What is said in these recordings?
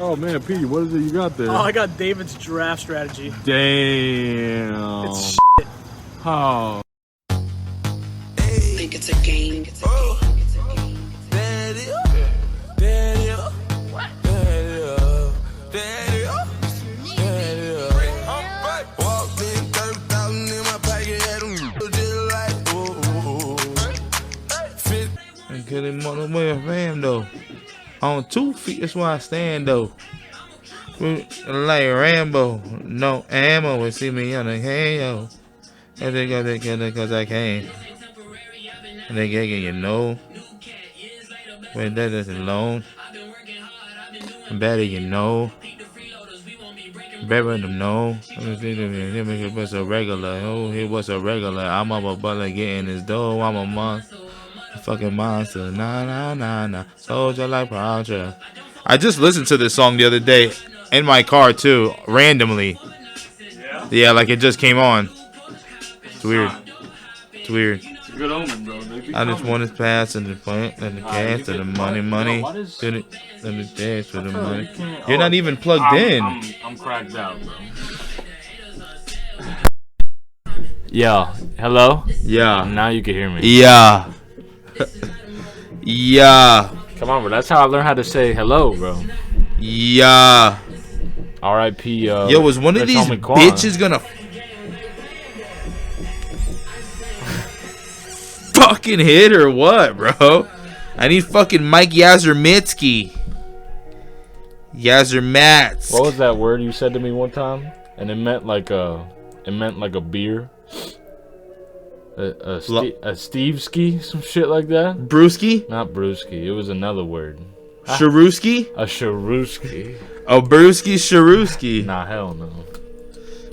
Oh man, P, what is it you got there? Oh, I got David's draft strategy. Damn. It's shit. Oh. Think it's a game. Get him on the way of fam though. On 2 feet, that's why I stand though. Like Rambo, no ammo. And see me on the hand, and they got that because I can. And they get you know. When that is alone. Better you know. Better them know. It was a regular. Oh, he was a regular. I'm up a butler getting his dough. I'm a monster. Fucking monster, nah, soldier like Roger. I just listened to this song the other day in my car too, randomly. Yeah, like it just came on. It's weird. It's weird. It's a good omen, bro. I just want to pass and the point and the gas and the money. To the dance for the money. You're not even plugged in. I'm cracked out, bro. Yeah. Hello? Yeah. Now you can hear me. Yeah. Yeah. Come on, bro. That's how I learned how to say hello, bro. Yeah. R.I.P. Yo, was one of these bitches gonna fucking hit or what, bro? I need fucking Mike Yazermitsky. Yazermats. What was that word you said to me one time? And it meant like a beer. A Steve-ski, some shit like that. Brewski? Not brewski. It was another word. Sharuski? A Sharuski. Oh, Brewski, Sharuski. Nah, hell no.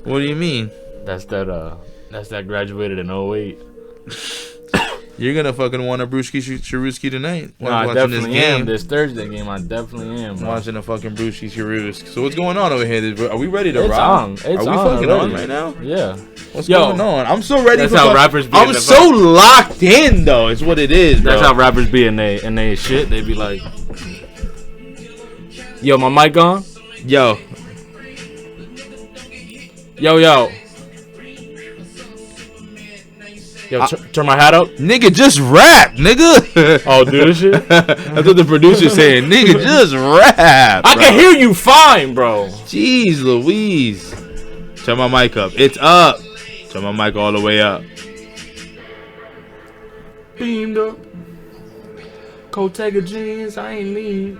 What do you mean? That's that graduated in 08. You're gonna fucking want a Brewski Sharuski tonight. No, I definitely am. This Thursday game, I definitely am. Bro. Watching a fucking Brewski Sharuski. So what's going on over here? Are we ready to rock? On. Are we fucking on right now? Yeah. What's going on? I'm so ready. That's how rappers be. I'm so locked in though. It's what it is, bro. That's how rappers be in they shit. They be like, "Yo, my mic on? Yo. Yo, turn my hat up. Nigga, just rap, nigga. Oh, do this shit? That's what the producer's saying. Nigga, just rap, bro. I can hear you fine, bro. Jeez Louise. Turn my mic up. It's up. Turn my mic all the way up. Beamed up. Coatega jeans, I ain't need.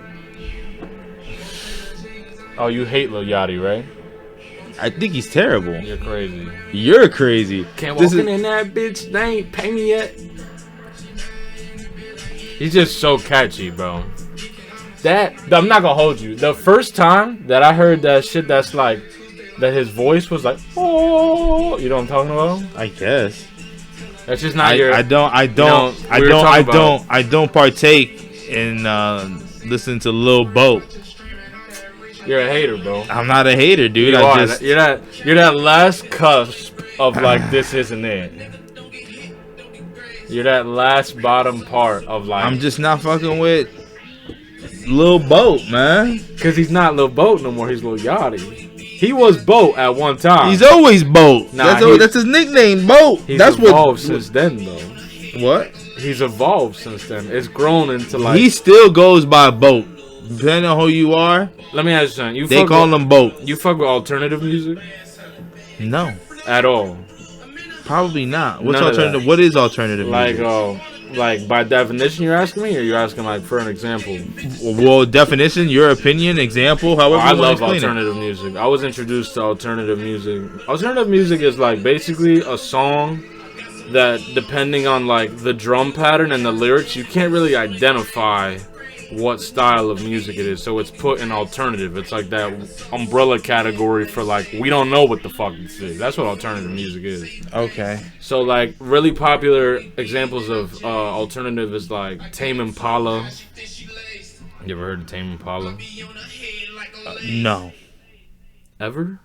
Oh, you hate Lil Yachty, right? I think he's terrible. You're crazy. You're crazy. Can't walk in that bitch. They ain't pay me yet. He's just so catchy, bro. I'm not gonna hold you. The first time that I heard that shit, that's like that his voice was like, oh, you know what I'm talking about? I guess. That's just not I don't partake in listening to Lil Boat. You're a hater, bro. I'm not a hater, dude. You're that last cusp of like this isn't it. You're that last bottom part of like. I'm just not fucking with Lil Boat, man. Cause he's not Lil Boat no more. He's Lil Yachty. He was Boat at one time. He's always Boat. Nah, that's his nickname, Boat. He's that's evolved since then, though. What? He's evolved since then. It's grown into like. He still goes by Boat. Depending on who you are. Let me ask you something. They call him Boat. You fuck with alternative music? No. At all? Probably not. What's alternative? What is alternative music? Like by definition you're asking me, or you're asking like for an example? Well, definition, your opinion, example, however I you want love to explain alternative music. I was introduced to alternative music. Alternative music is like basically a song that, depending on like the drum pattern and the lyrics, you can't really identify what style of music it is, so it's put in alternative. It's like that umbrella category for like we don't know what the fuck this is. That's what alternative music is. Okay. So like really popular examples of alternative is like Tame Impala. You ever heard of Tame Impala? No. Ever?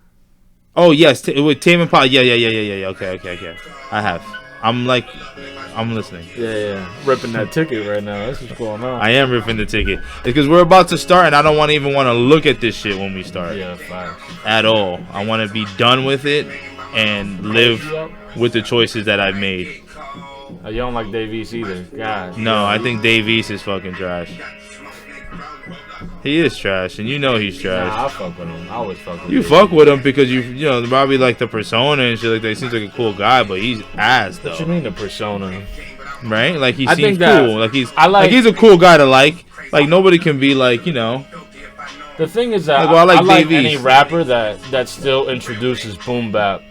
Oh yes, with Tame Impala. Yeah. Okay. I have. I'm listening. Yeah. Ripping that ticket right now. That's what's going on. I am ripping the ticket. It's because we're about to start, and I don't even want to look at this shit when we start. Yeah, facts. At all. I want to be done with it and live with the choices that I've made. You don't like Dave East either. God. No, I think Dave East is fucking trash. He is trash, and you know he's trash. Nah, I fuck with him. I always fuck with him. You fuck with him because you know, probably like the persona and shit like that. He seems like a cool guy, but he's ass though. What you mean the persona? Right? Like he I seems think that cool. Like I like he's a cool guy to like. Like nobody can be like, you know. The thing is that Like, well, I like like Dave any East. rapper that still introduces boom bap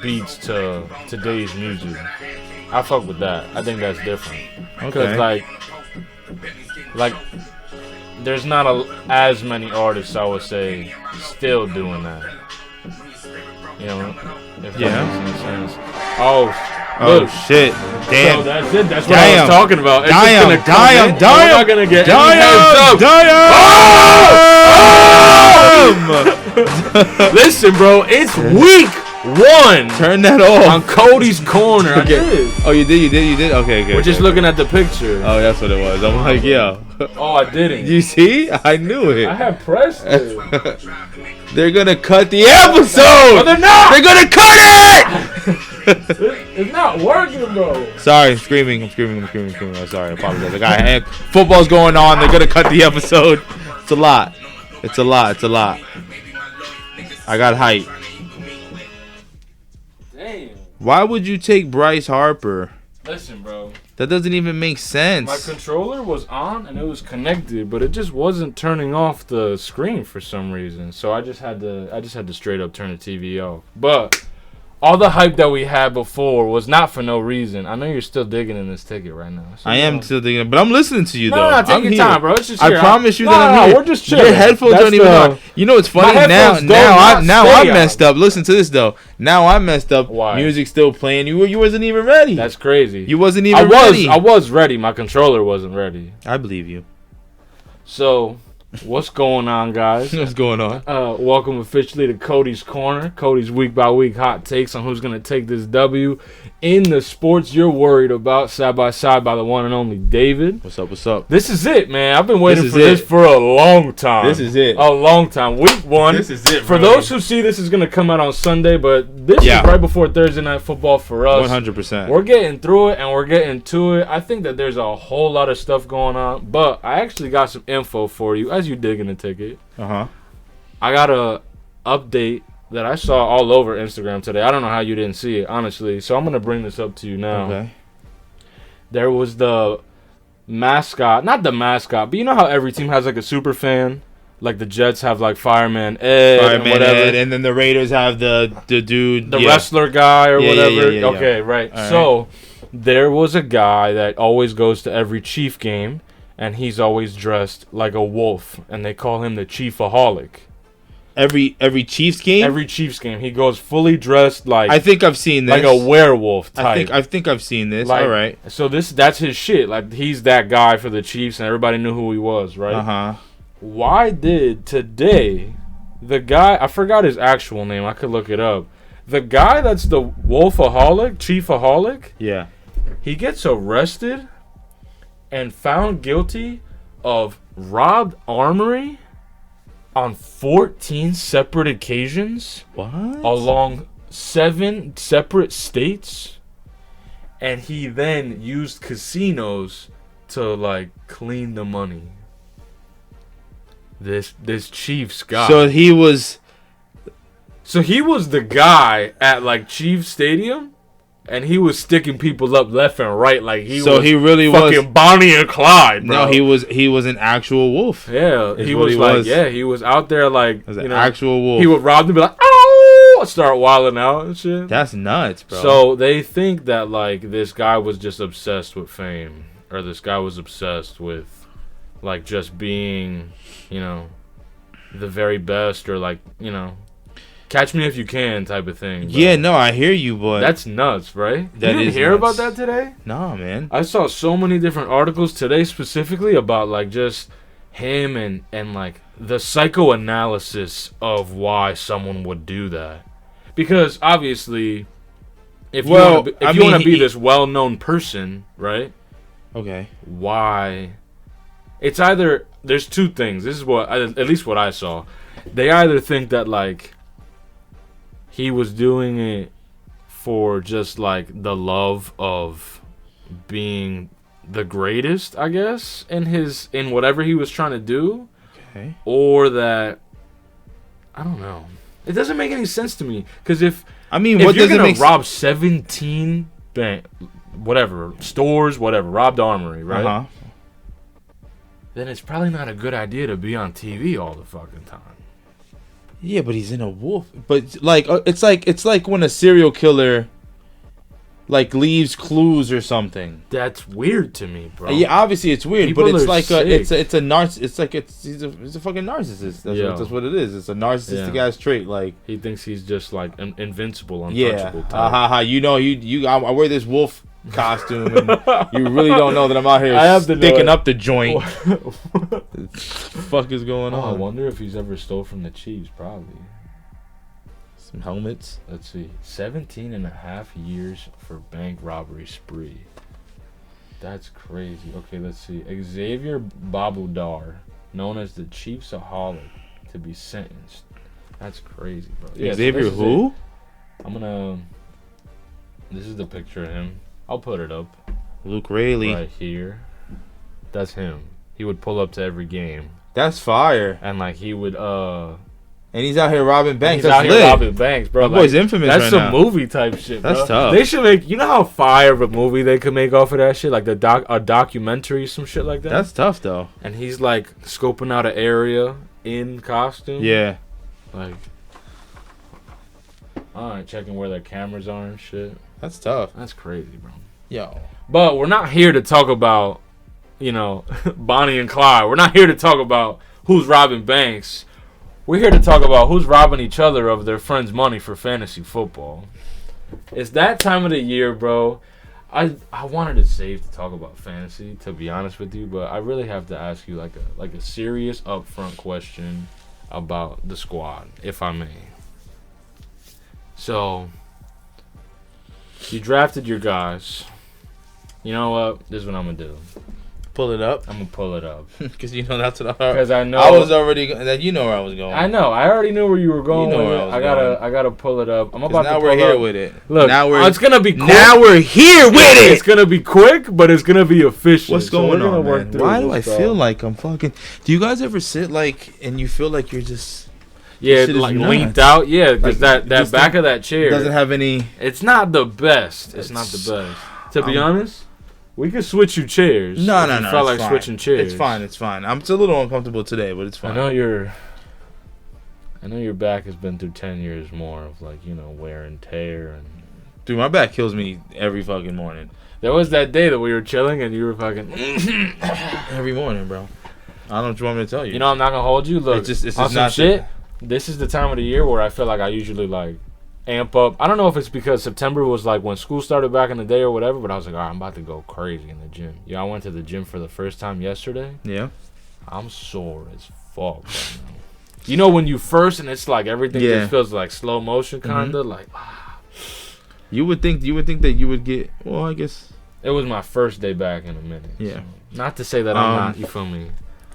beats to today's music. I fuck with that. I think that's different. Because Okay. like there's not as many artists, I would say, still doing that. You know, if that makes any sense. Oh Oh shit! Damn! So that's it. That's what I was talking about. It's just gonna come in. We're not gonna get any heads up. Listen, bro, it's week 1. Turn that off. On Cody's corner. I Okay. did. Oh, you did. Okay, good. We're just looking at the picture. Oh, that's what it was. I'm like, yo. Oh, I didn't. You see? I knew it. I had pressed it. They're gonna cut the episode. But they're not. They're gonna cut it. It's not working, bro. Sorry, I'm screaming. I'm sorry. I apologize. I got football's going on. They're gonna cut the episode. It's a lot. I got hype. Damn. Why would you take Bryce Harper? Listen, bro. That doesn't even make sense. My controller was on and it was connected, but it just wasn't turning off the screen for some reason. So I just had to straight up turn the TV off. But all the hype that we had before was not for no reason. I know you're still digging in this ticket right now. So I am still thinking, but I'm listening to you though. No, take I'm your here. time, bro. It's just I here. promise you that I'm here. We're just chilling. Your headphones That's don't even on. You know what's funny? My Now headphones don't not I stay messed up. Listen to this though. Now I messed up. Why? Music still playing. You wasn't even ready. That's crazy. You wasn't even ready. I was ready. My controller wasn't ready. I believe you. So, what's going on, guys? What's going on? Welcome officially to Cody's Corner. Cody's week by week hot takes on who's going to take this W in the sports you're worried about, side by side by the one and only David. What's up? This is it, man. I've been waiting This for is this it. for a long time. This is it. A long time. Week 1. This is it, For bro. those who see this is going to come out on Sunday, but this Yeah. is right before Thursday Night Football for us. 100%. We're getting through it and we're getting to it. I think that there's a whole lot of stuff going on, but I actually got some info for you as you dig in the ticket. Uh-huh. I got a update that I saw all over Instagram today. I don't know how you didn't see it, honestly. So I'm going to bring this up to you now. Okay. There was the mascot, not the mascot, but you know how every team has like a super fan? Like the Jets have like Fireman Ed and whatever. Ed, and then the Raiders have the dude. The wrestler guy or whatever. Yeah. Okay, right. All So there was a guy that always goes to every Chief game, and he's always dressed like a wolf, and they call him the Chiefaholic. Every Chiefs game. Every Chiefs game, he goes fully dressed like I think I've seen this. like a werewolf type. I think I've seen this. Like, all right. So that's his shit. Like he's that guy for the Chiefs, and everybody knew who he was, right? Uh-huh. Why did today the guy, I forgot his actual name, I could look it up. The guy that's the Wolfaholic, Chiefaholic, Yeah. he gets arrested and found guilty of robbed armory on 14 separate occasions What? along 7 separate states. And he then used casinos to like clean the money. This Chiefs guy. So he was. So he was the guy at like Chiefs Stadium, and he was sticking people up left and right like he So was he really fucking was. Bonnie and Clyde, bro. No, he was an actual wolf. Yeah, is he what was he like, was. yeah, he was out there like, Was you an know, actual wolf. he would rob them, be like, oh, start wilding out and shit. That's nuts, bro. So they think that like this guy was just obsessed with fame, or this guy was obsessed with like just being, you know, the very best, or like, you know, catch me if you can type of thing. Bro. Yeah, no, I hear you, but That's nuts, right? That You didn't is hear nuts. about that today? nah, man. I saw so many different articles today specifically about like just him and like the psychoanalysis of why someone would do that. Because obviously if Well, you want to be this well-known person, right? Okay. Why? It's either there's two things. This is what at least what I saw. They either think that like he was doing it for just like the love of being the greatest, I guess, in whatever he was trying to do, Okay. or that I don't know. It doesn't make any sense to me because if what you're does it gonna make rob 17 stores, robbed armory, right? Uh-huh. Then it's probably not a good idea to be on TV all the fucking time. Yeah, but he's in a wolf. But like, it's like when a serial killer like leaves clues or something. That's weird to me, bro. Yeah, obviously it's weird, People but it's are like sick. it's a he's a fucking narcissist. That's what it is. It's a narcissistic ass trait. Like he thinks he's just like an invincible, yeah, untouchable type. I wear this wolf costume, and you really don't know that I'm out here I have to know sticking it. up the joint. What the fuck is going I on? wonder if he's ever stole from the Chiefs. Probably. Some helmets. Let's see. 17 and a half years for bank robbery spree. That's crazy. Okay, let's see. Xavier Babudar, known as the Chiefsaholic, to be sentenced. That's crazy, bro. Yeah, Xavier so who? This is the picture of him. I'll put it up Luke Rayleigh. right here. That's him. He would pull up to every game. That's fire. And like he would And he's out here robbing banks. he's That's out here lit. robbing banks, bro. My boy's infamous That's right some now. movie type shit, bro. That's tough. They should make, you know how fire of a movie they could make off of that shit, like a documentary, some shit like that. That's tough though. And he's like scoping out an area in costume. Yeah. Like, all right, checking where their cameras are and shit. That's tough. That's crazy, bro. Yo. But we're not here to talk about, Bonnie and Clyde. We're not here to talk about who's robbing banks. We're here to talk about who's robbing each other of their friends' money for fantasy football. It's that time of the year, bro. I wanted to save to talk about fantasy, to be honest with you, but I really have to ask you like a serious upfront question about the squad, if I may. So, you drafted your guys. You know what? This is what I'm gonna do. Pull it up. I'm gonna pull it up Because that's what because I know I was already. That you know where I was going. I know. I already knew where you were going. You know with where it. I was I gotta pull it up. I'm about now to pull we're here up. with it. Look, now it's gonna be quick. Now we're here with it. It's gonna be quick, but it's gonna be efficient. What's So we're going gonna on, work man? through Why do this I stuff. feel like I'm fucking? Do you guys ever sit like and you feel like you're just Yeah, shit is like nuts. leaned out. Yeah, because Like, that just back of that chair doesn't have any? It's not the best. It's not the best. To be honest, we could switch you chairs. No. if you felt like it's fine. switching chairs. It's fine. I'm still a little uncomfortable today, but it's fine. I know your back has been through 10 years more of wear and tear. And Dude, my back kills me every fucking morning. there was that day that we were chilling and you were fucking. Every morning, bro. I don't know what you want me to tell you. You know, I'm not gonna hold you. Look, It's just on some not shit. This is the time of the year where I feel like I usually amp up. I don't know if it's because September was like when school started back in the day or whatever, but I was like, all right, I'm about to go crazy in the gym. Yeah, I went to the gym for the first time yesterday. Yeah. I'm sore as fuck right now. You know when you first and it's like everything just feels like slow motion kinda like. You would think that you would get. Well, I guess. It was my first day back in a minute. Yeah. So. Not to say that I'm not. You feel me?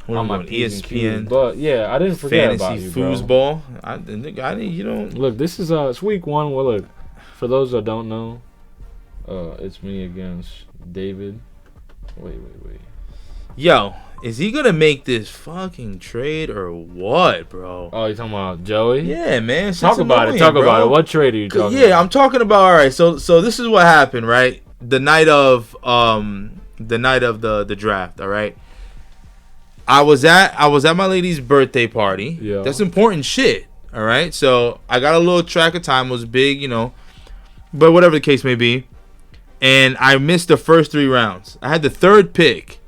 What On am I my doing? P's and Q's, ESPN. but yeah, I didn't forget about Fantasy you, bro. foosball. You don't. Look, this is it's week 1. Well, look, for those that don't know, it's me against David. Wait. Yo, is he gonna make this fucking trade or what, bro? Oh, you talking about Joey? Yeah, man. Talk about it. Talk about it. What trade are you talking about? Yeah, I'm talking about. All right, so this is what happened, right? The night of the draft. All right. I was at my lady's birthday party. Yeah. That's important shit. All right. So I got a little track of time. It was big, but whatever the case may be. And I missed the first 3 rounds. I had the third pick.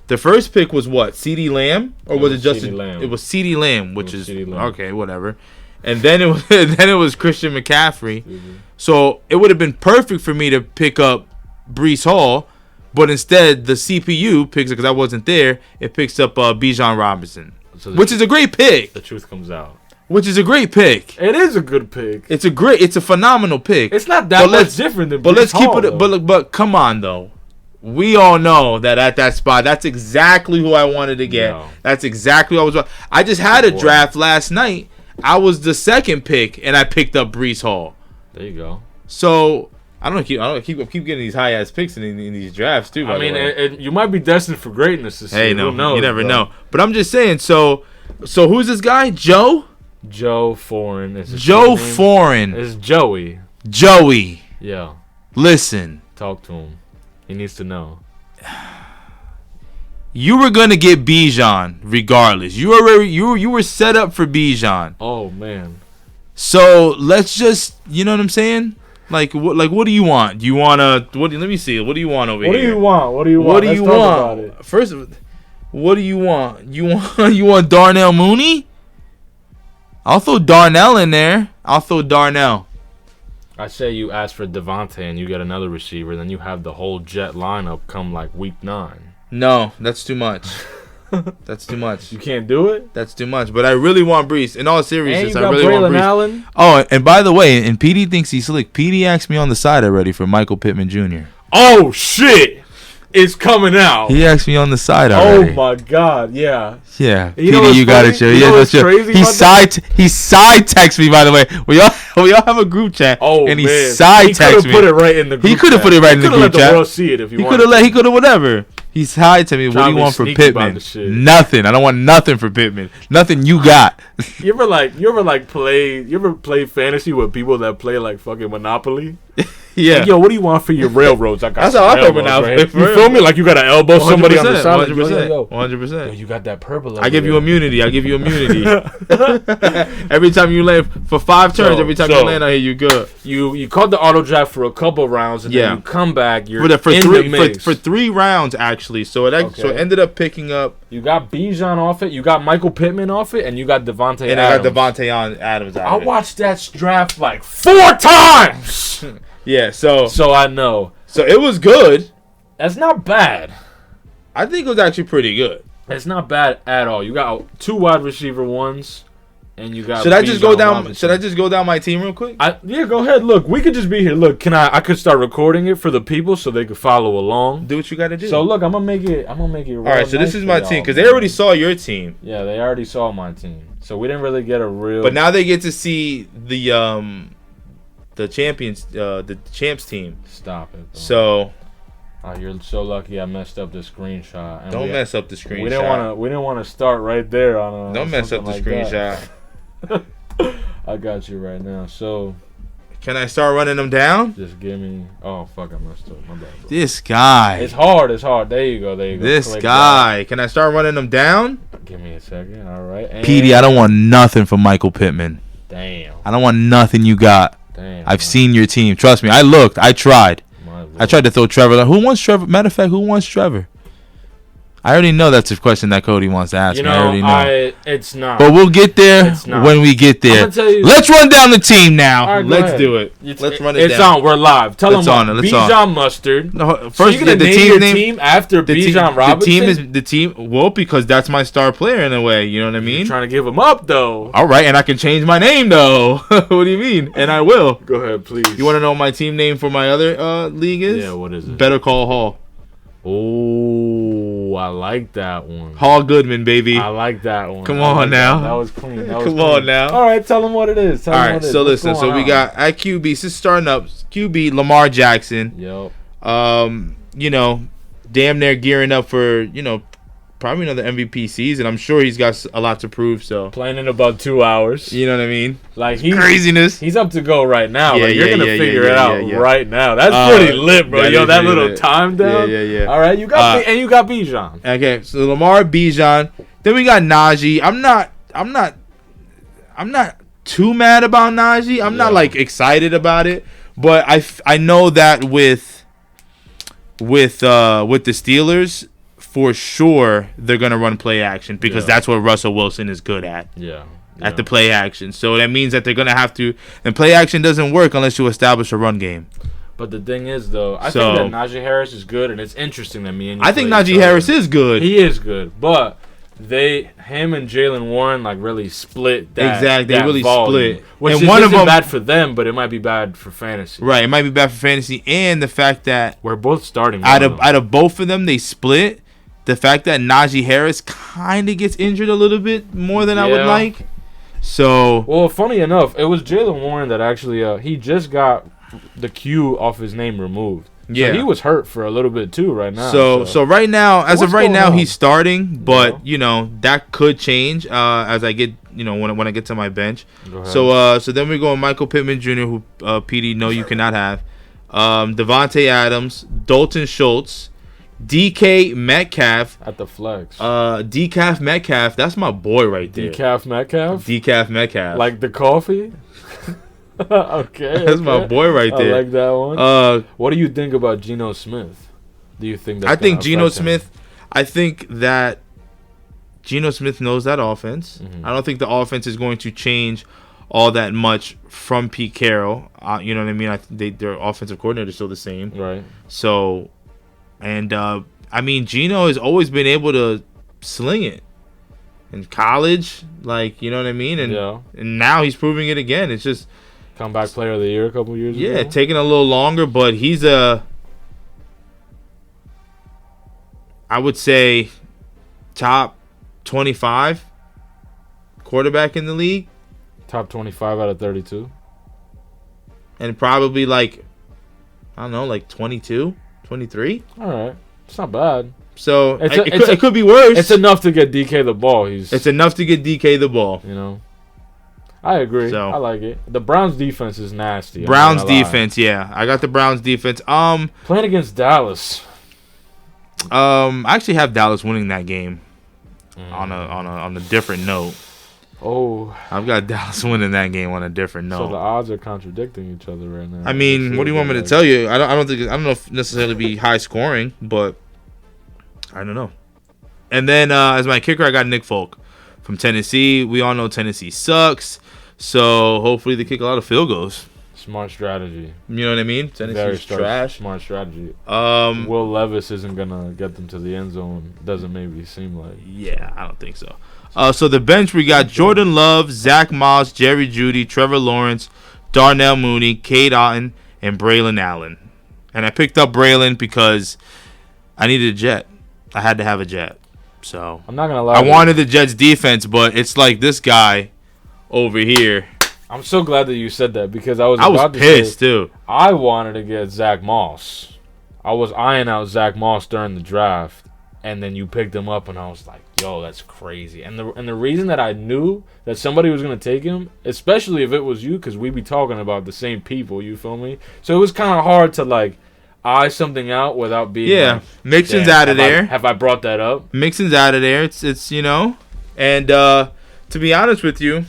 The first pick was what? CeeDee Lamb, or was it Justin? Lamb. It was CeeDee Lamb, which is CeeDee Lamb. okay, whatever. And then it was Christian McCaffrey. Mhm. So it would have been perfect for me to pick up Breece Hall. But instead, the CPU picks it because I wasn't there. It picks up Bijan Robinson, So which is a great pick. the truth comes out. which is a great pick. It is a good pick. It's a phenomenal pick. It's not that much different than. But Breece let's keep Hall, it. But come on though. We all know that at that spot, that's exactly who I wanted to get. No. That's exactly what I was. I just had a draft last night. I was the second pick, and I picked up Breece Hall. There you go. So I don't keep getting these high ass picks in these drafts too. I mean, you might be destined for greatness this year. Hey, no, Who knows, you never bro? know. But I'm just saying. So who's this guy? Joe Foreign. Joe Foreign. It's Joey. Joey. Yeah. Listen. Talk to him. He needs to know. You were gonna get Bijan regardless. You were set up for Bijan. Oh man. So let's just, you know what I'm saying? Like what do you want? Do you wanna let me see. What do you want over here? What do you want? What do you want? First, what do you want? You want Darnell Mooney? I'll throw Darnell in there. I'll throw Darnell. I say you ask for Devontae and you get another receiver, then you have the whole Jet lineup come like week 9. No, that's too much. That's too much. You can't do it? That's too much. But I really want Breece. In all seriousness, And you I got really want Braylon Breece. Allen. Oh, and by the way, and PD thinks he's slick. PD asked me on the side already for Michael Pittman Jr. Oh shit! It's coming out. He asked me on the side already. Oh my god, yeah. Yeah, You know PD, what's you got funny? it, Joe. You Yeah, know that's what's true. crazy about He side text me, by the way. We all have a group chat. Oh and he man, side text me. Put it right in the group He could have chat. put it right in the He group could have let chat. the world see it if He could have. He could have whatever. He side to me. What do Trying you to want be for sneaky about Pittman? the shit. Nothing. I don't want nothing for Pittman. Nothing you got. You ever play fantasy with people that play like fucking Monopoly? Yeah. Like, yo, what do you want for your railroads? I got That's some how I play railroads Monopoly, right for here. You real. feel me? Like you gotta elbow somebody on the side. Like, 100%. yo, 100%. you got that purple. I give you immunity. I give you immunity. Every time you land for 5 turns, every time you land, I hear you good. You caught the auto draft for a couple rounds, and then you come back. You're for 3 rounds actually. So it ended up picking up. You got Bijan off it. You got Michael Pittman off it, and you got Devontae. And Adams. I got Devontae Adams out I of it. watched that draft like 4 times. Yeah. So I know. So it was good. That's not bad. I think it was actually pretty good. It's not bad at all. You got 2 wide receiver ones, and you got. Should I just go down? Robinson. Should I just go down my team real quick? Yeah, go ahead. Look, we could just be here. Look, I could start recording it for the people so they could follow along. Do what you got to do. So look, I'm gonna make it. Real all right. So this is my team because they already saw your team. Yeah, they already saw my team. So we didn't really get a real. But now they get to see the champs team. Stop it. Bro. So. You're so lucky I messed up the screenshot. Don't mess up the screenshot. We didn't want to start right there on a. Don't mess up the screenshot. I got you right now. So. Can I start running them down? Just give me. Oh fuck! I messed up. My bad. Bro. This guy. It's hard. There you go. This Click guy. That. Can I start running them down? Give me a second. All right. And Petey, I don't want nothing from Michael Pittman. Damn. I don't want nothing you got. Damn. I've seen your team. Trust me. I looked. I tried. I tried to throw Trevor. Who wants Trevor? Matter of fact, who wants Trevor? I already know that's a question that Cody wants to ask me. I already know. It's not. But we'll get there when we get there. Let's run down the team now. Right, let's do it. Let's run it down. It's on. We're live. Tell them what. Bijan Mustard. No, first, so you're going to name your team after Bijan Robinson? The team, well, because that's my star player in a way. You know what I mean? You're trying to give him up, though. All right, and I can change my name, though. What do you mean? And I will. Go ahead, please. You want to know what my team name for my other league is? Yeah, what is it? Better Call Hall. Oh, I like that one. Hall Goodman, baby. I like that one. Come on now. That was clean. Come on now. All right, tell them what it is. All right, so listen. So we got at QB. This is starting up. QB Lamar Jackson. Yep. You know, damn near gearing up for probably another MVP season. I'm sure he's got a lot to prove. So playing in about 2 hours. You know what I mean? Like craziness. He's up to go right now. Yeah, like you're gonna figure it out yeah. right now. That's pretty lit, bro. Yo, that little lit. Time down. Yeah. All right, you got and you got Bijan. Okay, so Lamar, Bijan. Then we got Najee. I'm not too mad about Najee. I'm not like excited about it, but I know that with the Steelers, for sure they're gonna run play action because that's what Russell Wilson is good at. Yeah. At the play action. So that means that they're gonna have to, and play action doesn't work unless you establish a run game. But the thing is, though, I think that Najee Harris is good, and it's interesting that me and you. I think Najee Harris is good. He is good, but him and Jalen Warren like really split that. Exactly, they that really volume, split. Which And is, one of isn't them bad for them, but it might be bad for fantasy. right. It might be bad for fantasy, and the fact that We're both starting out of both of them, they split. The fact that Najee Harris kind of gets injured a little bit more than I would like. So well, funny enough, it was Jalen Warren that actually he just got the Q off his name removed. yeah, So he was hurt for a little bit too right now. So right now, as of right going now, on? he's starting, but that could change as I get when I get to my bench. Go ahead. So then we go with Michael Pittman Jr., who PD no you cannot have, Devontae Adams, Dalton Schultz, DK Metcalf, at the flex, Decaf Metcalf. That's my boy right there. Decaf Metcalf, Decaf Metcalf, like the coffee. Okay, that's my boy right there. I like that one. What do you think about Geno Smith? Do you think I think Geno Smith. I think that Geno Smith knows that offense. Mm-hmm. I don't think the offense is going to change all that much from Pete Carroll. You know what I mean? Their offensive coordinator is still the same. Right. So, and I mean, Geno has always been able to sling it in college, like you know what I mean, and now he's proving it again. It's just comeback player of the year a couple years ago. Yeah, taking a little longer, but he's I would say top 25 quarterback in the league. Top 25 out of 32. And probably like, I don't know, like 22, 23. All right. It's not bad. So it could be worse. It's enough to get DK the ball. It's enough to get DK the ball. You know. I agree. So, I like it. The Browns defense is nasty. Browns defense, yeah. I got the Browns defense. Playing against Dallas. I actually have Dallas winning that game. On a different note. Oh, I've got Dallas winning that game on a different note. So the odds are contradicting each other right now. I mean, what do you want me to tell you? I don't know if necessarily be high scoring, but I don't know. And then as my kicker, I got Nick Folk from Tennessee. We all know Tennessee sucks, so hopefully they kick a lot of field goals. Smart strategy. You know what I mean? Tennessee's trash. Smart strategy. Will Levis isn't gonna get them to the end zone. Doesn't maybe seem like. Yeah, I don't think so. So the bench, we got Jordan Love, Zach Moss, Jerry Jeudy, Trevor Lawrence, Darnell Mooney, Cade Otton, and Braylon Allen. And I picked up Braylon because I needed a jet. I had to have a jet. So I'm not gonna lie. I wanted the Jets defense, but it's like this guy over here. I'm so glad that you said that because I was pissed too. I wanted to get Zach Moss. I was eyeing out Zach Moss during the draft, and then you picked him up, and I was like, "Yo, that's crazy." And the reason that I knew that somebody was gonna take him, especially if it was you, because we be talking about the same people. You feel me? So it was kind of hard to like eye something out without being. Yeah, like, Mixon's out of there. Have I brought that up? Mixon's out of there. It's you know, and to be honest with you.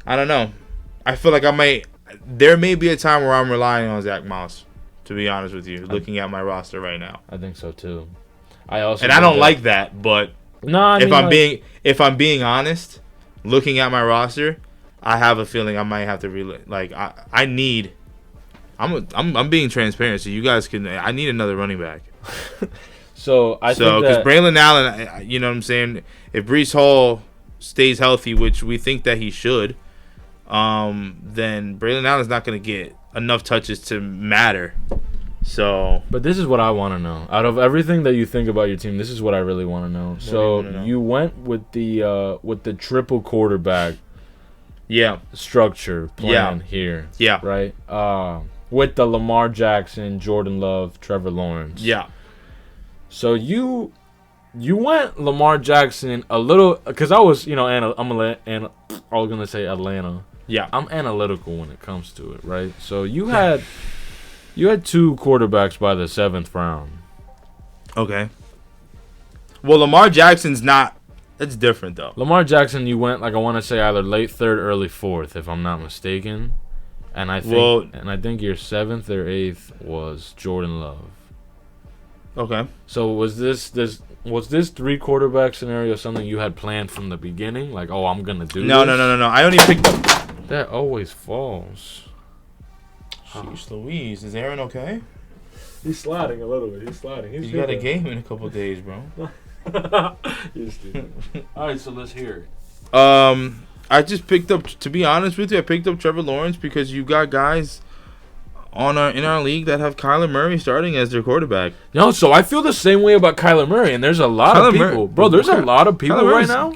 I don't know. I feel like there may be a time where I'm relying on Zach Moss, to be honest with you, looking at my roster right now. I think so too. I don't like that, but if I'm being honest, looking at my roster, I have a feeling I might have to I'm being transparent, so you guys I need another running back. So think because Braylon Allen, you know what I'm saying, if Breece Hall stays healthy, which we think that he should, then Braylon Allen's not going to get enough touches to matter. So, but this is what I want to know. Out of everything that you think about your team, this is what I really want to know. So you went with the triple quarterback, structure plan here, right? With the Lamar Jackson, Jordan Love, Trevor Lawrence, So you went Lamar Jackson a little because I was, I was gonna say Atlanta. Yeah, I'm analytical when it comes to it, right? So you had two quarterbacks by the 7th round. Okay. Well, Lamar Jackson's not. That's different though. Lamar Jackson, you went like I want to say either late 3rd, early 4th, if I'm not mistaken. And I think your 7th or 8th was Jordan Love. Okay. So was this 3 quarterback scenario something you had planned from the beginning? Like, oh, I'm gonna do this? No. I only picked up. That always falls. Jeez Louise, is Aaron okay? He's sliding a little bit. He's sliding. You got a game in a couple days, bro. You're stupid. All right, so let's hear it. I just picked up. To be honest with you, I picked up Trevor Lawrence because you got guys in our league that have Kyler Murray starting as their quarterback. No, so I feel the same way about Kyler Murray, and there's a lot of people, bro. There's a lot of people right now.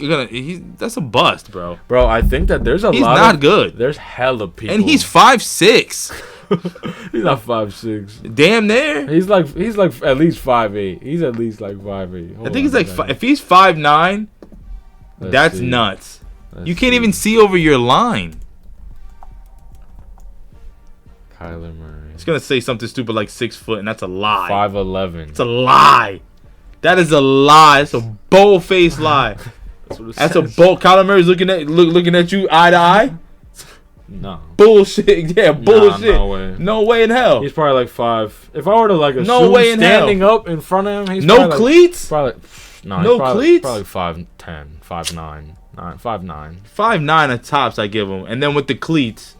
That's a bust, bro. Bro, I think that there's a lot. He's not good. There's hella people, and he's 5'6". He's not 5'6". Damn near. He's like at least 5'8". He's at least like 5'8". I think he's like if he's 5'9", that's nuts. You can't even see over your line. Kyler Murray. It's gonna say something stupid like 6 foot, and that's a lie. 5'11". It's a lie. That is a lie. It's a bold-faced lie. That's a bold. Kyler Murray's looking at you eye to eye. No. Bullshit. Yeah, bullshit. No way. No way in hell. He's probably like 5. If I were to like assume no way in standing hell. up in front of him, he's no cleats. Probably no. No cleats. Probably 5'10", 5'9", 5'9". 5'9" at tops. I give him, and then with the cleats.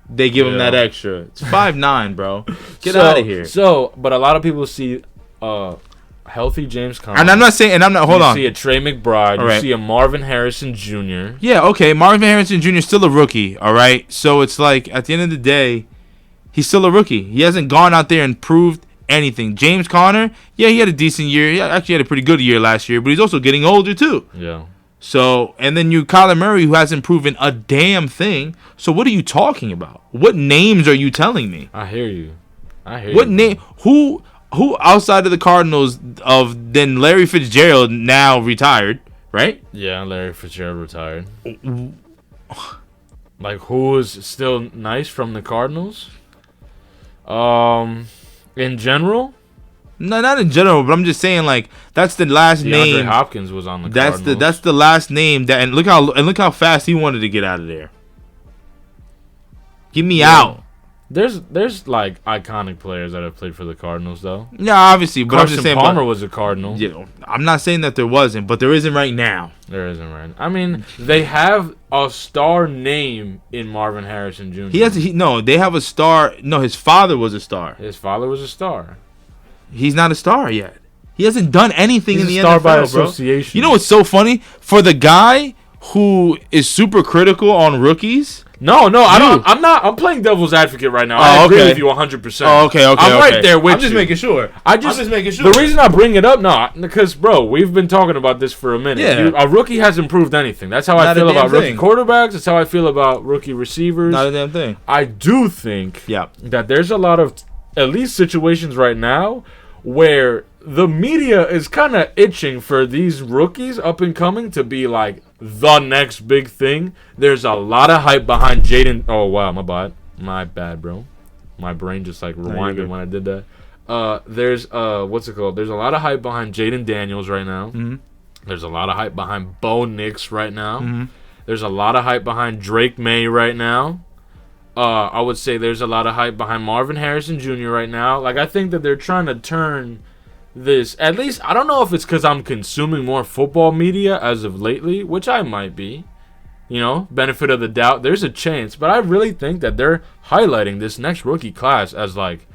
They give him that extra. It's 5'9", bro. Get out of here. So, but a lot of people see healthy James Conner. And I'm not saying, hold on. You see a Trey McBride. All right. You see a Marvin Harrison Jr. Yeah, okay. Marvin Harrison Jr. is still a rookie, all right? So it's like, at the end of the day, he's still a rookie. He hasn't gone out there and proved anything. James Conner, yeah, he had a decent year. He actually had a pretty good year last year, but he's also getting older, too. Yeah. So, and then you Kyler Murray, who hasn't proven a damn thing. So what are you talking about? What names are you telling me? I hear you. What name? Who outside of the Cardinals then Larry Fitzgerald now retired, right? Yeah, Larry Fitzgerald retired. Like, who is still nice from the Cardinals? In general? No, not in general, but I'm just saying, like, that's the last name. DeAndre Hopkins was on the Cardinals. That's the last name and look how fast he wanted to get out of there. Get me out. There's like iconic players that have played for the Cardinals though. Yeah, obviously, but I'm just saying Palmer was a Cardinal. Yeah, I'm not saying that there wasn't, but there isn't right now. There isn't right now. I mean, they have a star name in Marvin Harrison Jr. They have a star. No, his father was a star. His father was a star. He's not a star yet. He hasn't done anything in the star NFL, by bro. association. You know what's so funny? For the guy who is super critical on rookies. No, I don't. I'm not. I'm playing devil's advocate right now. I agree with you 100%. Oh, okay. I'm right there with you. I'm just making sure. I'm just making sure. The reason I bring it up, because, bro, we've been talking about this for a minute. Yeah. A rookie hasn't proved anything. That's how I feel about rookie quarterbacks. That's how I feel about rookie receivers. Not a damn thing. I do think that there's a lot of, at least situations right now, where the media is kind of itching for these rookies up and coming to be like the next big thing. There's a lot of hype behind Jaden. Oh, wow, my bad, bro. My brain just like rewinded when I did that. There's what's it called? There's a lot of hype behind Jaden Daniels right now. Mm-hmm. There's a lot of hype behind Bo Nix right now. Mm-hmm. There's a lot of hype behind Drake May right now. I would say there's a lot of hype behind Marvin Harrison Jr. right now. Like, I think that they're trying to turn this, at least, I don't know if it's because I'm consuming more football media as of lately, which I might be. You know, benefit of the doubt. There's a chance. But I really think that they're highlighting this next rookie class as, like,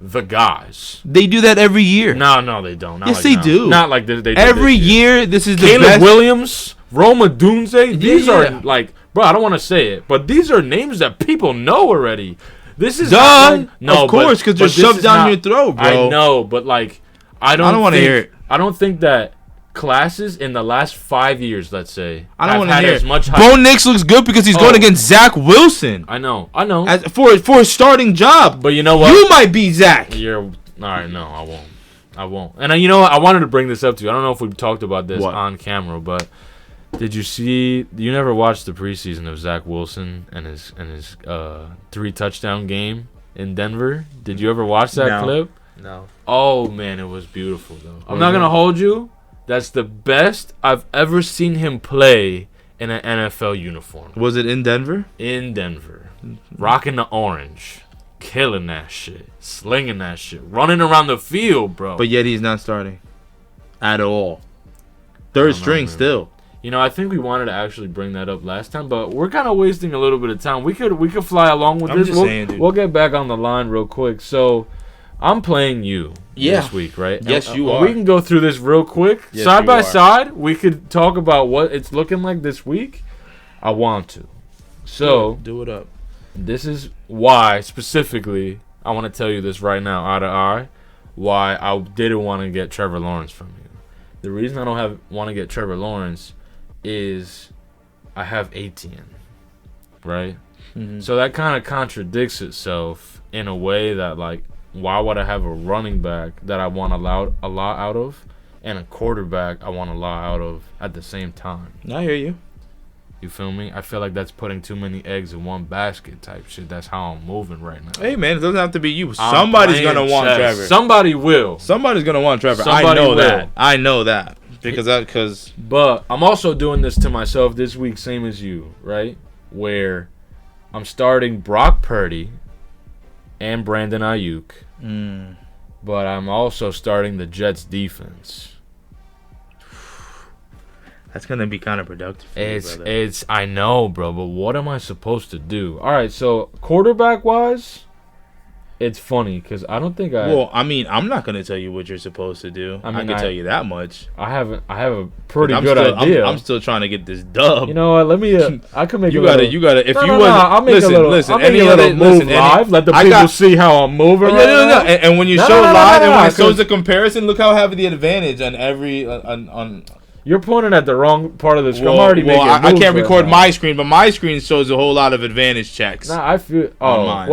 the guys. They do that every year. No, they don't. Not yes, like they now. do. Not like they do every this year. This is the Caleb best. Williams, Roma Dunze. These are, like, bro, I don't want to say it, but these are names that people know already. This is done. No, of course, because they're shoved down your throat, bro. I know, but, like, I don't want to hear it. I don't think that classes in the last 5 years, let's say, I don't want to had hear as it. much hype. Bo Nix looks good because he's going against Zach Wilson. I know. For a starting job. But you know what? You might be Zach. You're all right. No, I won't. And you know what? I wanted to bring this up to you. I don't know if we've talked about this on camera, but did you see? You never watched the preseason of Zach Wilson and his 3 touchdown game in Denver? Did you ever watch that clip? No. Oh man, it was beautiful though. I'm not gonna hold you. That's the best I've ever seen him play in an NFL uniform. Was it in Denver? In Denver. Rocking the orange. Killing that shit. Slinging that shit. Running around the field, bro. But yet he's not starting. At all. Third string still. You know, I think we wanted to actually bring that up last time, but we're kind of wasting a little bit of time. We could fly along with this. Just saying, dude. We'll get back on the line real quick. So, I'm playing you this week, right? Yes, And, you are. We can go through this real quick. Yes, side you by are. side, we could talk about what it's looking like this week. I want to. So, do it up. this is why, specifically, I want to tell you this right now, eye to eye, why I didn't want to get Trevor Lawrence from you. The reason I don't want to get Trevor Lawrence is I have Etienne, right? Mm-hmm. So that kind of contradicts itself in a way that, like, why would I have a running back that I want a lot out of and a quarterback I want a lot out of at the same time? I hear you. You feel me? I feel like that's putting too many eggs in one basket type shit. That's how I'm moving right now. Hey, man, it doesn't have to be you. I'm Somebody's playing going to want chess. Trevor. Somebody will. Somebody's going to want Trevor. Somebody I know will. that. I know that. Because But I'm also doing this to myself this week, same as you, right? Where I'm starting Brock Purdy and Brandon Ayuk. But I'm also starting the Jets defense. that's going to be kind of productive for you, brother. I know, bro, but what am I supposed to do? All right, so quarterback wise, it's funny because I don't think Well, I mean, I'm not going to tell you what you're supposed to do. I mean, can tell you that much. I have a pretty I'm good still, idea. I'm still trying to get this dub. You know what? Let me. I can make You a gotta, little, you gotta. If no, you no, was, no, I'll make listen, a little. listen. I'll make Any a other, little move listen, live. Let the I people got- see how I'm moving. No, right no, now. no. And when you No, show no, no, live, no, and when no, it shows 'cause- the comparison, look how I have the advantage on every on. You're pointing at the wrong part of the screen. Well, I'm already making I moves can't right record now. my screen, but my screen shows a whole lot of advantage checks. Nah, I feel. On Oh, mine.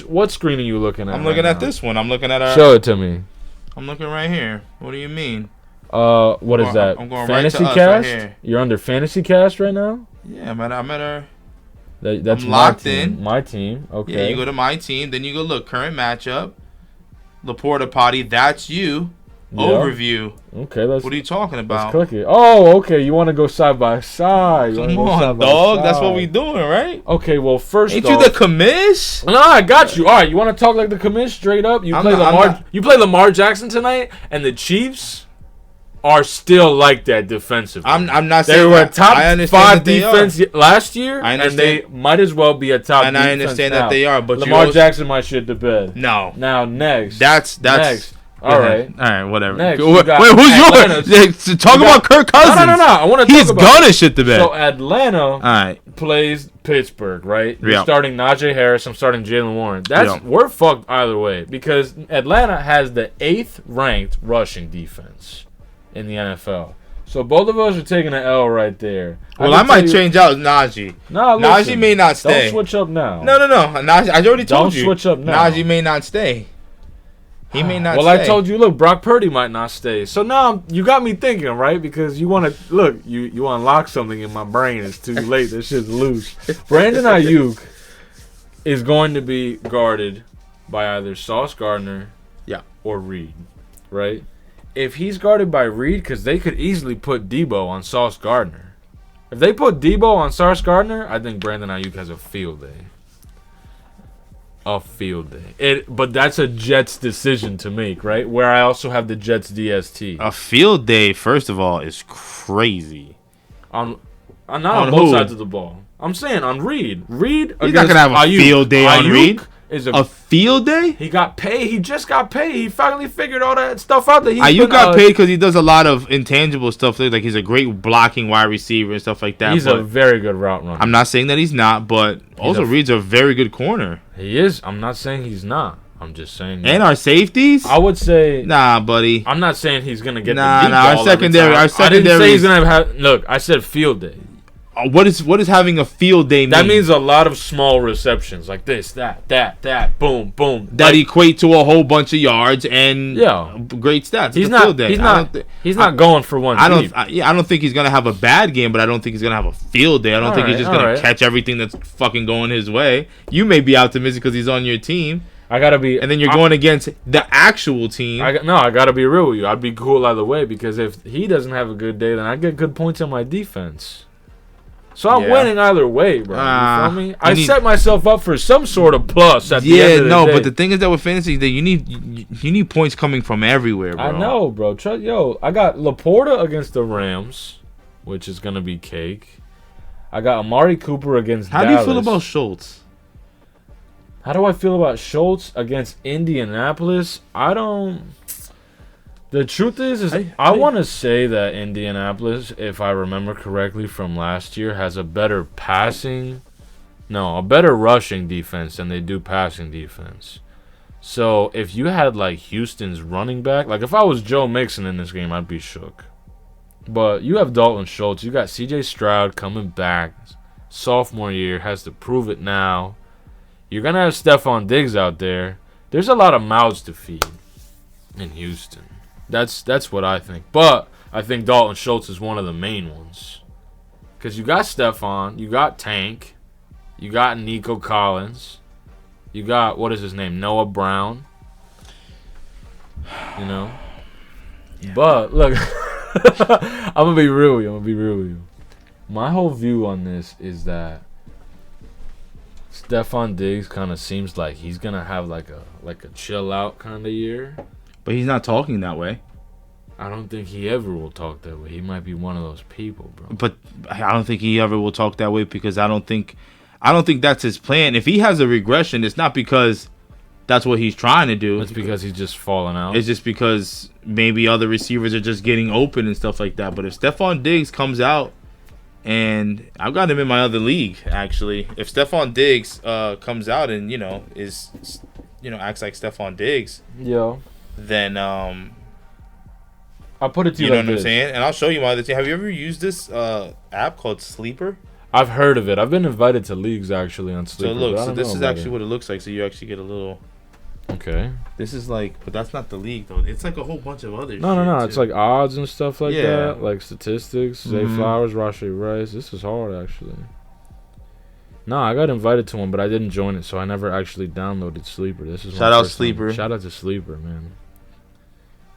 what screen are you looking at? I'm looking right at now? this one. I'm looking at our. Show it to me. I'm looking right here. What do you mean? What is that? I'm going Fantasy right to us right Cast? here. You're under Fantasy Cast right now? Yeah, I'm at our. That's I'm my locked team. in. My team. Okay. Yeah, you go to my team, then you go look current matchup. Laporta Potty, that's you. Yeah. Overview. Okay, let's. What are you talking Let's about? click it. Oh, okay. You want to go side by side? You wanna Come go on, side by dog. That's what side. we doing, right? Okay, well, first Ain't off, you the commish? No, I got you. All right, you want to talk like the commish straight up? You I'm play not- I'm Lamar. not- You play Lamar Jackson tonight, and the Chiefs are still like that defensively. I'm not They saying were a that. top I understand 5 that they are. defense last year, I and understand. they might as well be a top. And I defense understand now. that they are, but you Lamar also- Jackson might shit the bed. No. Now next. That's next. Go All ahead. right. All right, whatever. Next, Wait, you got who's Atlanta's- yours? Talk you got- about Kirk Cousins. No. I want to. He's talk about gonna shit the bed. So Atlanta All right. plays Pittsburgh, right? You're Yeah. starting Najee Harris. I'm starting Jalen Warren. We're fucked either way because Atlanta has the 8th ranked rushing defense in the NFL. So both of us are taking an L right there. Well, I might change out Najee. Nah, Najee listen, may not stay. Don't switch up now. No. Najee, I already told Don't you. switch up now. Najee may not stay. He may not Well, stay. I told you, look, Brock Purdy might not stay. So now you got me thinking, right? Because you want to look, you unlock something in my brain. It's too late. This shit's loose. Brandon Ayuk is going to be guarded by either Sauce Gardner, or Reed, right? If he's guarded by Reed, because they could easily put Debo on Sauce Gardner. If they put Debo on Sauce Gardner, I think Brandon Ayuk has a field day. A field day. But that's a Jets decision to make, right? Where I also have the Jets DST. A field day, first of all, is crazy. Not on On both who? sides of the ball. I'm saying on Reed. Reed He's not gonna have a Ayuk. field day on Ayuk Reed. Is A field day? he got paid. He just got paid. He finally figured all that stuff out. That he's Ayuk been, got paid because he does a lot of intangible stuff. Like he's a great blocking wide receiver and stuff like that. He's but a very good route runner. I'm not saying that he's not, but also Reed's a very good corner. He is. I'm not saying he's not. I'm just saying. And our safeties? I would say. Nah, buddy. I'm not saying he's gonna get Nah, the deep nah, our ball every secondary- time. our I didn't secondary say is- he's gonna have. Look, I said field day. What is having a field day mean? That means a lot of small receptions like this, that, boom, boom. that equate to a whole bunch of yards and Yeah. great stats. He's It's a not. field day. He's I not. don't thi- He's not going for one. I deep. don't think he's gonna have a bad game, but I don't think he's gonna have a field day. I don't think he's just gonna alright. catch everything that's fucking going his way. You may be optimistic because he's on your team, I gotta be. and then you're going against the actual team. I gotta be real with you. I'd be cool either way because if he doesn't have a good day, then I get good points on my defense. So I'm Yeah. winning either way, bro. You feel me? I need- set myself up for some sort of plus at the end of the day. but the thing is that with fantasy, that you need points coming from everywhere, bro. I know, bro. I got Laporta against the Rams, which is gonna be cake. I got Amari Cooper against How Dallas. do you feel about Schultz? How do I feel about Schultz against Indianapolis? I don't. The truth is I want to say that Indianapolis, if I remember correctly from last year, has a better rushing defense than they do passing defense. So if you had like Houston's running back, like if I was Joe Mixon in this game, I'd be shook. But you have Dalton Schultz, you got C.J. Stroud coming back, sophomore year, has to prove it now. You're gonna have Stephon Diggs out there. There's a lot of mouths to feed in Houston. That's what I think. But I think Dalton Schultz is one of the main ones. Because you got Stephon, you got Tank, you got Nico Collins, you got, what is his name, Noah Brown. You know? Yeah. But, look, I'm going to be real with you. My whole view on this is that Stephon Diggs kind of seems like he's going to have like a chill out kind of year. But he's not talking that way. I don't think he ever will talk that way. He might be one of those people, bro. But I don't think he ever will talk that way because I don't think that's his plan. If he has a regression, it's not because that's what he's trying to do. It's because he's just falling out. It's just because maybe other receivers are just getting open and stuff like that. But if Stephon Diggs comes out, and I've got him in my other league, actually. If Stephon Diggs comes out and, acts like Stephon Diggs, then I'll put it to you, you know like what this. I'm saying? And I'll show you my other team. Have you ever used this app called Sleeper? I've heard of it. I've been invited to leagues, actually, on Sleeper. So, look, this is actually what it looks like. So, you actually get a little... Okay. This is like... But that's not the league, though. It's like a whole bunch of other shit. No. It's like odds and stuff like that. Like statistics. Zay Flowers, Rashee Rice. This is hard, actually. No, I got invited to one, but I didn't join it, so I never actually downloaded Sleeper. This is Shout out Sleeper. Shout out to Sleeper, man.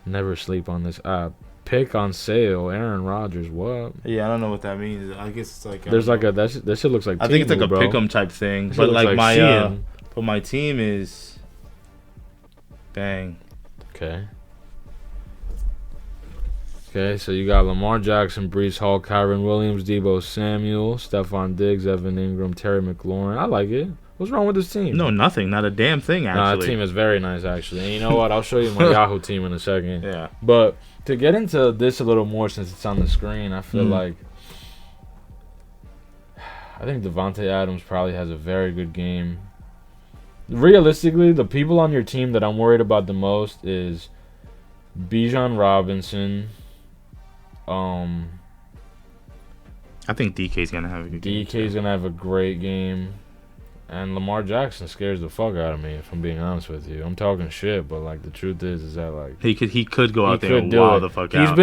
Never sleep on this app. Pick on sale, Aaron Rodgers. What? Yeah, I don't know what that means. I guess it's like there's like a that shit looks like. I think it's like a bro. pick'em type thing, but like my team is bang. Okay. Okay, so you got Lamar Jackson, Breece Hall, Kyron Williams, Deebo Samuel, Stephon Diggs, Evan Ingram, Terry McLaurin. I like it. What's wrong with this team? No, nothing. Not a damn thing, actually. Nah, that team is very nice, actually. And you know what? I'll show you my Yahoo team in a second. Yeah. But to get into this a little more since it's on the screen, I feel like I think Devontae Adams probably has a very good game. Realistically, the people on your team that I'm worried about the most is Bijan Robinson. I think DK's gonna have a good game. DK's gonna have a great game. And Lamar Jackson scares the fuck out of me, if I'm being honest with you. I'm talking shit, but like the truth is that like he could go out there and wow the fuck out.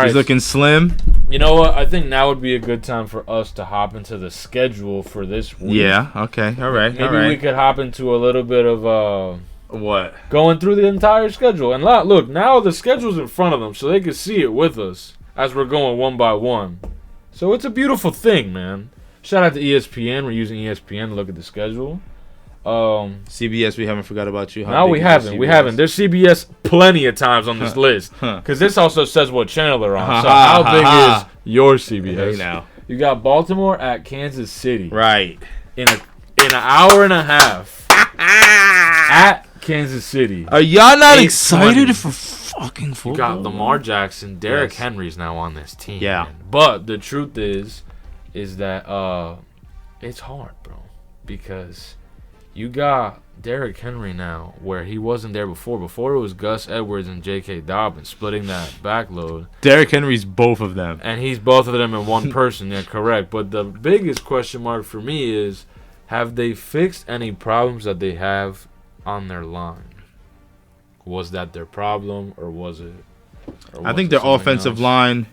He's looking slim. You know what? I think now would be a good time for us to hop into the schedule for this week. Yeah. Okay. All right. Maybe we could hop into a little bit of what? Going through the entire schedule. And look, now the schedule's in front of them, so they can see it with us as we're going one by one. So it's a beautiful thing, man. Shout out to ESPN. We're using ESPN to look at the schedule. CBS, we haven't forgot about you. No, we haven't. There's CBS plenty of times on this list. Because this also says what channel they're on. So how big is your CBS? Hey, now. You got Baltimore at Kansas City. Right. In an hour and a half. At Kansas City. Are y'all not excited for fucking football? You got Lamar Jackson. Derrick Henry's now on this team. Yeah. Man. But the truth is that it's hard, bro. Because you got Derrick Henry now where he wasn't there before. Before it was Gus Edwards and J.K. Dobbins splitting that backload. Derrick Henry's both of them. And he's both of them in one person. Yeah, correct. But the biggest question mark for me is, have they fixed any problems that they have on their line? Was that their problem or was it? I think their offensive line...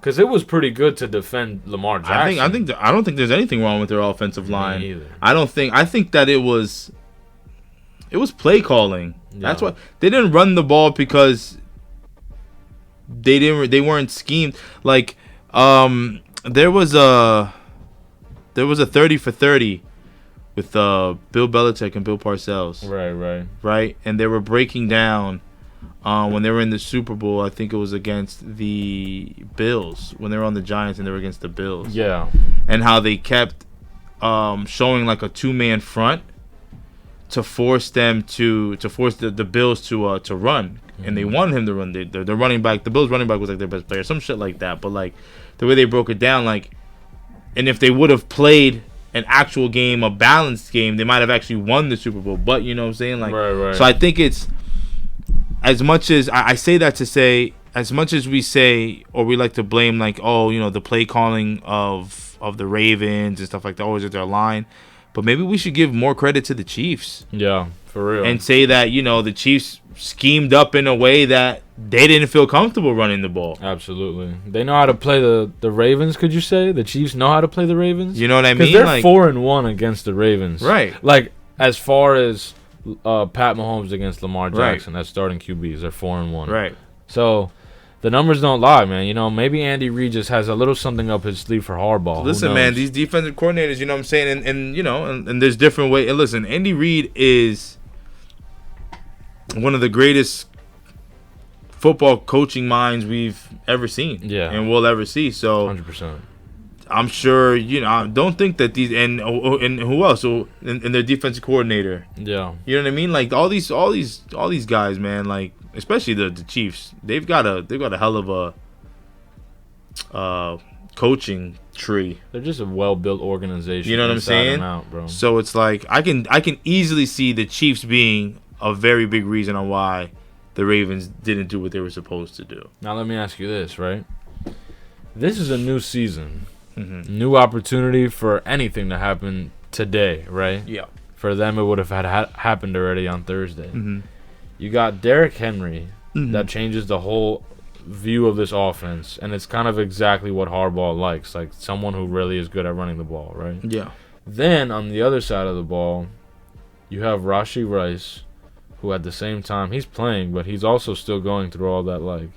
Because it was pretty good to defend Lamar Jackson. I don't think there's anything wrong with their offensive line. Me either. I think that it was play calling. Yeah. That's why they didn't run the ball because they weren't schemed. Like there was a 30 for 30 with Bill Belichick and Bill Parcells. Right, and they were breaking down. When they were in the Super Bowl, I think it was against the Bills. When they were on the Giants and they were against the Bills. Yeah. And how they kept showing like a two-man front to force them to force the Bills to run, and they wanted him to run. The running back, the Bills running back was like their best player, some shit like that. But like the way they broke it down, like, and if they would have played an actual game, a balanced game, they might have actually won the Super Bowl. But you know what I'm saying, like, right. So I think it's as much as I say that to say, as much as we say or we like to blame, like, oh, you know, the play calling of the Ravens and stuff like that, always at their line. But maybe we should give more credit to the Chiefs. Yeah, for real. And say that, you know, the Chiefs schemed up in a way that they didn't feel comfortable running the ball. Absolutely. They know how to play the Ravens, could you say? The Chiefs know how to play the Ravens? You know what I mean? Because they're like, 4-1 against the Ravens. Right. Like, as far as Pat Mahomes against Lamar Jackson, right. as starting QBs, they're 4-1. Right. So the numbers don't lie, man. You know, maybe Andy Reid just has a little something up his sleeve for Harbaugh. Listen, man, these defensive coordinators, you know what I'm saying? And you know, and there's different ways. And listen, Andy Reid is one of the greatest football coaching minds we've ever seen. Yeah. And we'll ever see. So 100%. I'm sure, you know, I don't think that these and who else? So and their defensive coordinator. Yeah. You know what I mean? Like all these guys, man, like especially the Chiefs, they've got a hell of a coaching tree. They're just a well-built organization. You know what I'm saying? Out, bro. So it's like I can easily see the Chiefs being a very big reason on why the Ravens didn't do what they were supposed to do. Now let me ask you this, right? This is a new season. Mm-hmm. New opportunity for anything to happen today, right? Yeah. For them, it would have happened already on Thursday. Mm-hmm. You got Derrick Henry. Mm-hmm. That changes the whole view of this offense, and it's kind of exactly what Harbaugh likes, like someone who really is good at running the ball, right? Yeah. Then on the other side of the ball, you have Rashee Rice, who at the same time he's playing, but he's also still going through all that like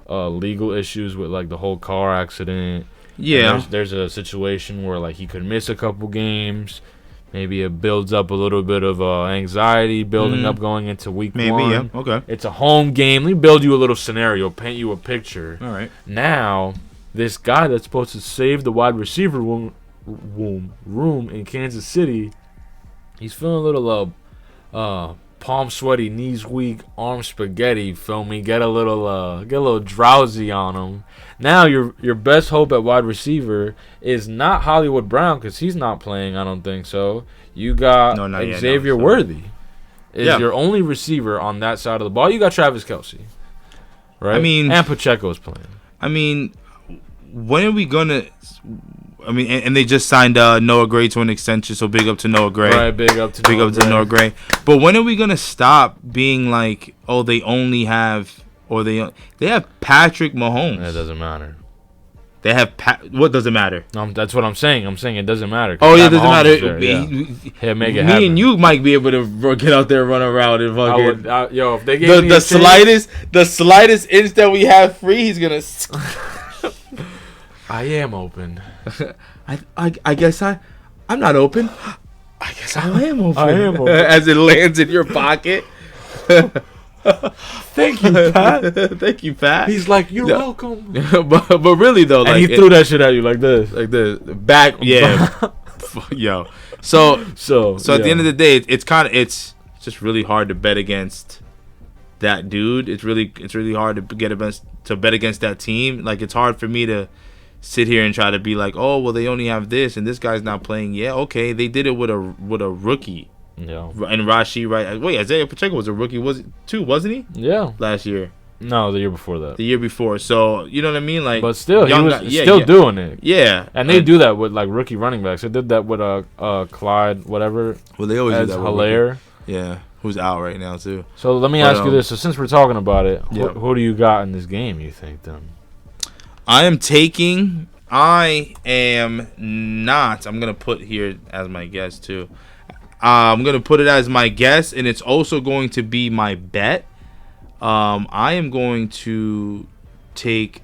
legal issues with like the whole car accident. Yeah. There's a situation where like he could miss a couple games. Maybe it builds up a little bit of anxiety building up going into week one. Maybe, yeah. Okay. It's a home game. Let me build you a little scenario, paint you a picture. All right. Now, this guy that's supposed to save the wide receiver room in Kansas City, he's feeling a little palm sweaty, knees weak, arm spaghetti. Feel me? Get a little drowsy on him. Now your best hope at wide receiver is not Hollywood Brown because he's not playing. I don't think so. You got Xavier Worthy is your only receiver on that side of the ball. You got Travis Kelce, right? I mean, and Pacheco's playing. I mean, when are we gonna? I mean, and they just signed Noah Gray to an extension, so big up to Noah Gray. Right, big up to Noah Gray. But when are we gonna stop being like, oh, they only have, or they have Patrick Mahomes? It doesn't matter. They have what doesn't matter? That's what I'm saying. I'm saying it doesn't matter. Oh yeah, it doesn't matter. Yeah, make it me happen. and you might be able to get out there, run around, and fucking. Yo, if they gave me the slightest inch that we have free, he's gonna. I am open. I guess I'm not open. I guess I am open. I am open. As it lands in your pocket. Thank you, Pat. Thank you, Pat. He's like, you're welcome. but really though, and like, he threw that shit at you like this, back. Yeah. Yo. So yeah. At the end of the day, it's just really hard to bet against that dude. It's really hard to bet against that team. Like, it's hard for me to sit here and try to be like, oh, well, they only have this and this guy's not playing. Yeah, okay, they did it with a rookie. Yeah. And Rashee Rice. Wait, Isaiah Pacheco was a rookie, wasn't he? Yeah. Last year. No, the year before that. The year before. So, you know what I mean? Like, but still, he was still doing it. Yeah. And they do that with like rookie running backs. They did that with Clyde, whatever. Well, they always do that with Hilaire. Yeah. Who's out right now too. So let me ask you this. So since we're talking about it, who do you got in this game, you think, then? I am not. I'm going to put here as my guess too. I'm going to put it as my guess, and it's also going to be my bet. I am going to take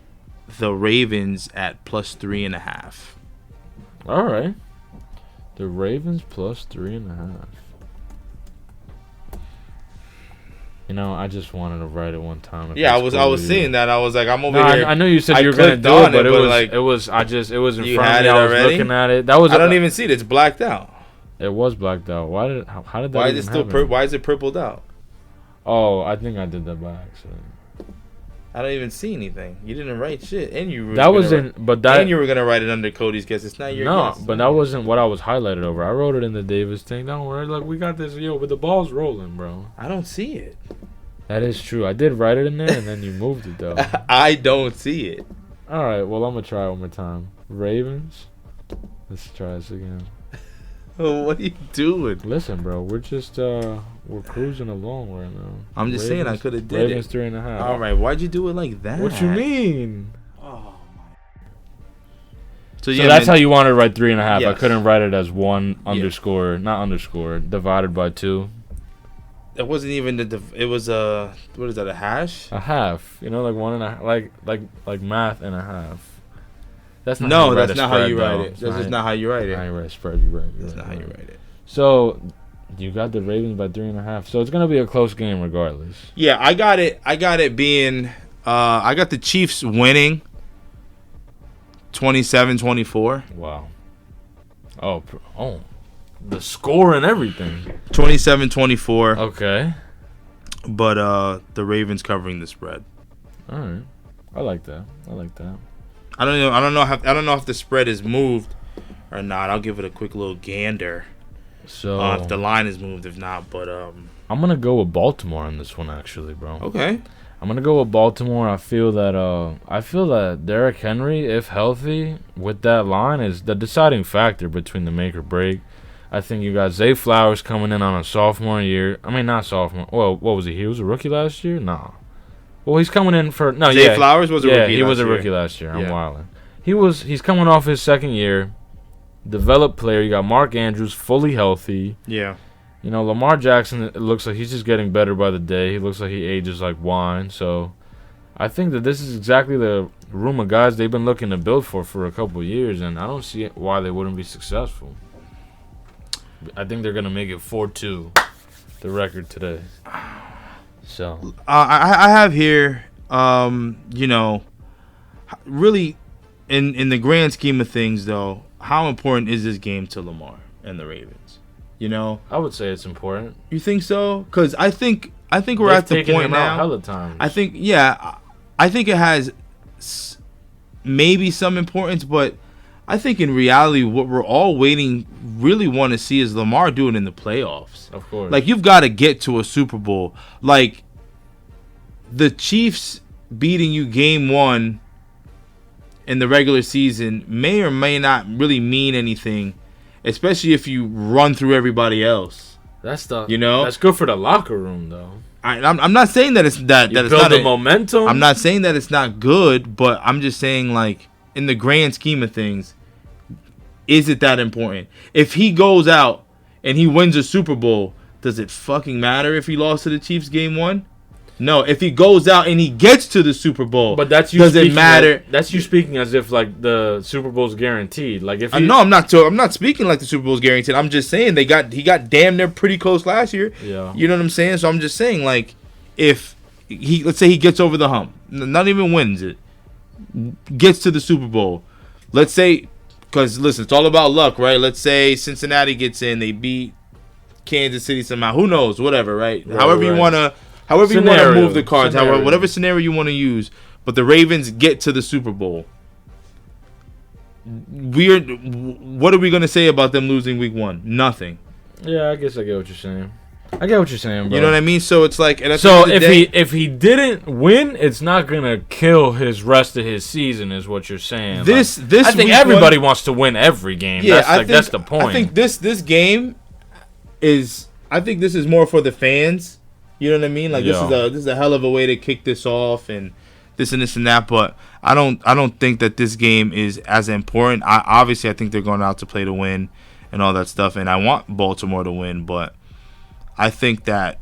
the Ravens at +3.5. All right. The Ravens +3.5. You know, I just wanted to write it one time. Yeah, I was seeing that. I was like, I'm over here. I know you said you were gonna do it, but it was in front of me. I was looking at it. I don't even see it. It's blacked out. It was blacked out. How did that Why even is it still happen? why is it purpled out? Oh, I think I did that by accident. I don't even see anything. You didn't write shit, and you were That wasn't, but that and you were gonna write it under Cody's guess. It's not your guess. but that wasn't what I was highlighted over. I wrote it in the Davis thing. Don't worry, look, we got this, yo. But the ball's rolling, bro. I don't see it. That is true. I did write it in there, and then you moved it though. I don't see it. All right, well I'm gonna try one more time. Ravens. Let's try this again. What are you doing? Listen, bro, we're just we're cruising along right now. I'm just saying I could have did Ravens it. 3.5. All right, why'd you do it like that? What you mean? Oh my. So that's how you wanted to write 3.5. I Yes. couldn't write it as one underscore, not underscore, divided by 2. It wasn't even it was what is that, a hash? A half, you know, like 1.5, like math and a half. That's not No, how you write that's a not how spread, you write though. it. It's That's not just not how you write how it. you write a spread. You're right. That's not how you write it. So you got the Ravens by 3.5. So it's gonna be a close game regardless. Yeah, I got it. I got it being. I got the Chiefs winning. 27-24. Wow. Oh, the score and everything. 27-24. Okay. But the Ravens covering the spread. All right. I like that. I don't know if the spread is moved or not. I'll give it a quick little gander. So If the line is moved, if not, but I'm gonna go with Baltimore on this one, actually, bro. okay. I'm gonna go with Baltimore. I feel that Derrick Henry, if healthy, with that line is the deciding factor between the make or break. I think you got Zay Flowers coming in on a sophomore year. I mean, not sophomore. Well, what was he? He was a rookie last year? Nah. Well, he's coming in for Zay Flowers was a rookie. Yeah, he was a last year. rookie last year. I'm Yeah. wilding. He's coming off his second year. Developed player. You got Mark Andrews fully healthy. Yeah. You know, Lamar Jackson, it looks like he's just getting better by the day. He looks like he ages like wine. So I think that this is exactly the room of guys they've been looking to build for a couple of years, and I don't see why they wouldn't be successful. I think they're going to make it 4-2, the record today. So I have here, really, in the grand scheme of things, though, how important is this game to Lamar and the Ravens? You know, I would say it's important. you think so? Because I think we're They've at the taken point him out now. hella times. I think it has maybe some importance, but I think in reality, what we're all really want to see is Lamar do it in the playoffs. Of course. Like, you've got to get to a Super Bowl. Like, the Chiefs beating you game 1 in the regular season may or may not really mean anything, especially if you run through everybody else. that's good for the locker room, though. I'm not saying that it's that You it's build not the momentum. I'm not saying that it's not good, but I'm just saying, like, in the grand scheme of things, is it that important? If he goes out and he wins a Super Bowl, does it fucking matter if he lost to the Chiefs game 1? No. If he goes out and he gets to the Super Bowl, But that's you. does it speaking matter? That's you speaking as if like the Super Bowl's guaranteed. Like if No, I'm not speaking like the Super Bowl's guaranteed. I'm just saying he got damn near pretty close last year. Yeah. You know what I'm saying? So I'm just saying, like, if let's say he gets over the hump, not even wins it, gets to the Super Bowl. Let's say, because listen, it's all about luck, right? Let's say Cincinnati gets in, they beat Kansas City somehow. Who knows? Whatever, right? However you want to move the cards, whatever scenario you want to use. But the Ravens get to the Super Bowl. What are we gonna say about them losing week 1? Nothing. Yeah, I guess I get what you're saying. I get what you're saying, bro. You know what I mean? So it's like, and at the So end of the day, if he didn't win, it's not gonna kill his rest of his season, is what you're saying. this I think week everybody 1, wants to win every game. Yeah, That's the point. I think this game is. I think this is more for the fans. You know what I mean? Like, this is a hell of a way to kick this off and this and this and that. But I don't think that this game is as important. Obviously I think they're going out to play to win and all that stuff, and I want Baltimore to win. But I think that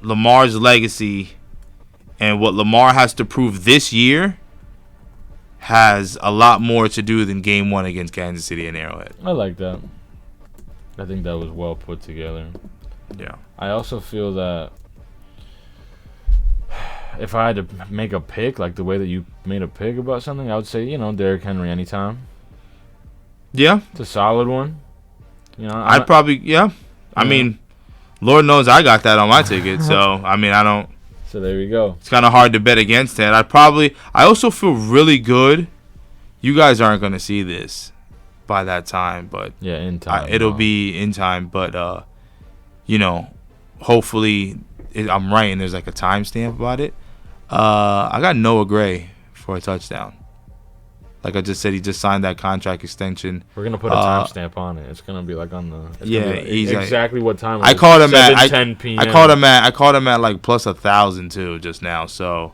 Lamar's legacy and what Lamar has to prove this year has a lot more to do than game 1 against Kansas City and Arrowhead. I like that. I think that was well put together. Yeah. I also feel that if I had to make a pick, like the way that you made a pick about something, I would say, Derrick Henry anytime. Yeah. It's a solid one. You know, I'd probably, I mean, Lord knows I got that on my ticket. So, I mean, I don't. So there we go. It's kind of hard to bet against that. I also feel really good. You guys aren't going to see this by that time, but yeah, in time. It'll be in time. But, you know, hopefully I'm right and there's like a timestamp about it. I got Noah Gray for a touchdown. Like I just said, he just signed that contract extension. We're gonna put a timestamp on it. It's gonna be like on the exactly what time. I called him at 10 p.m. I called him at like plus 1,000 too just now. So,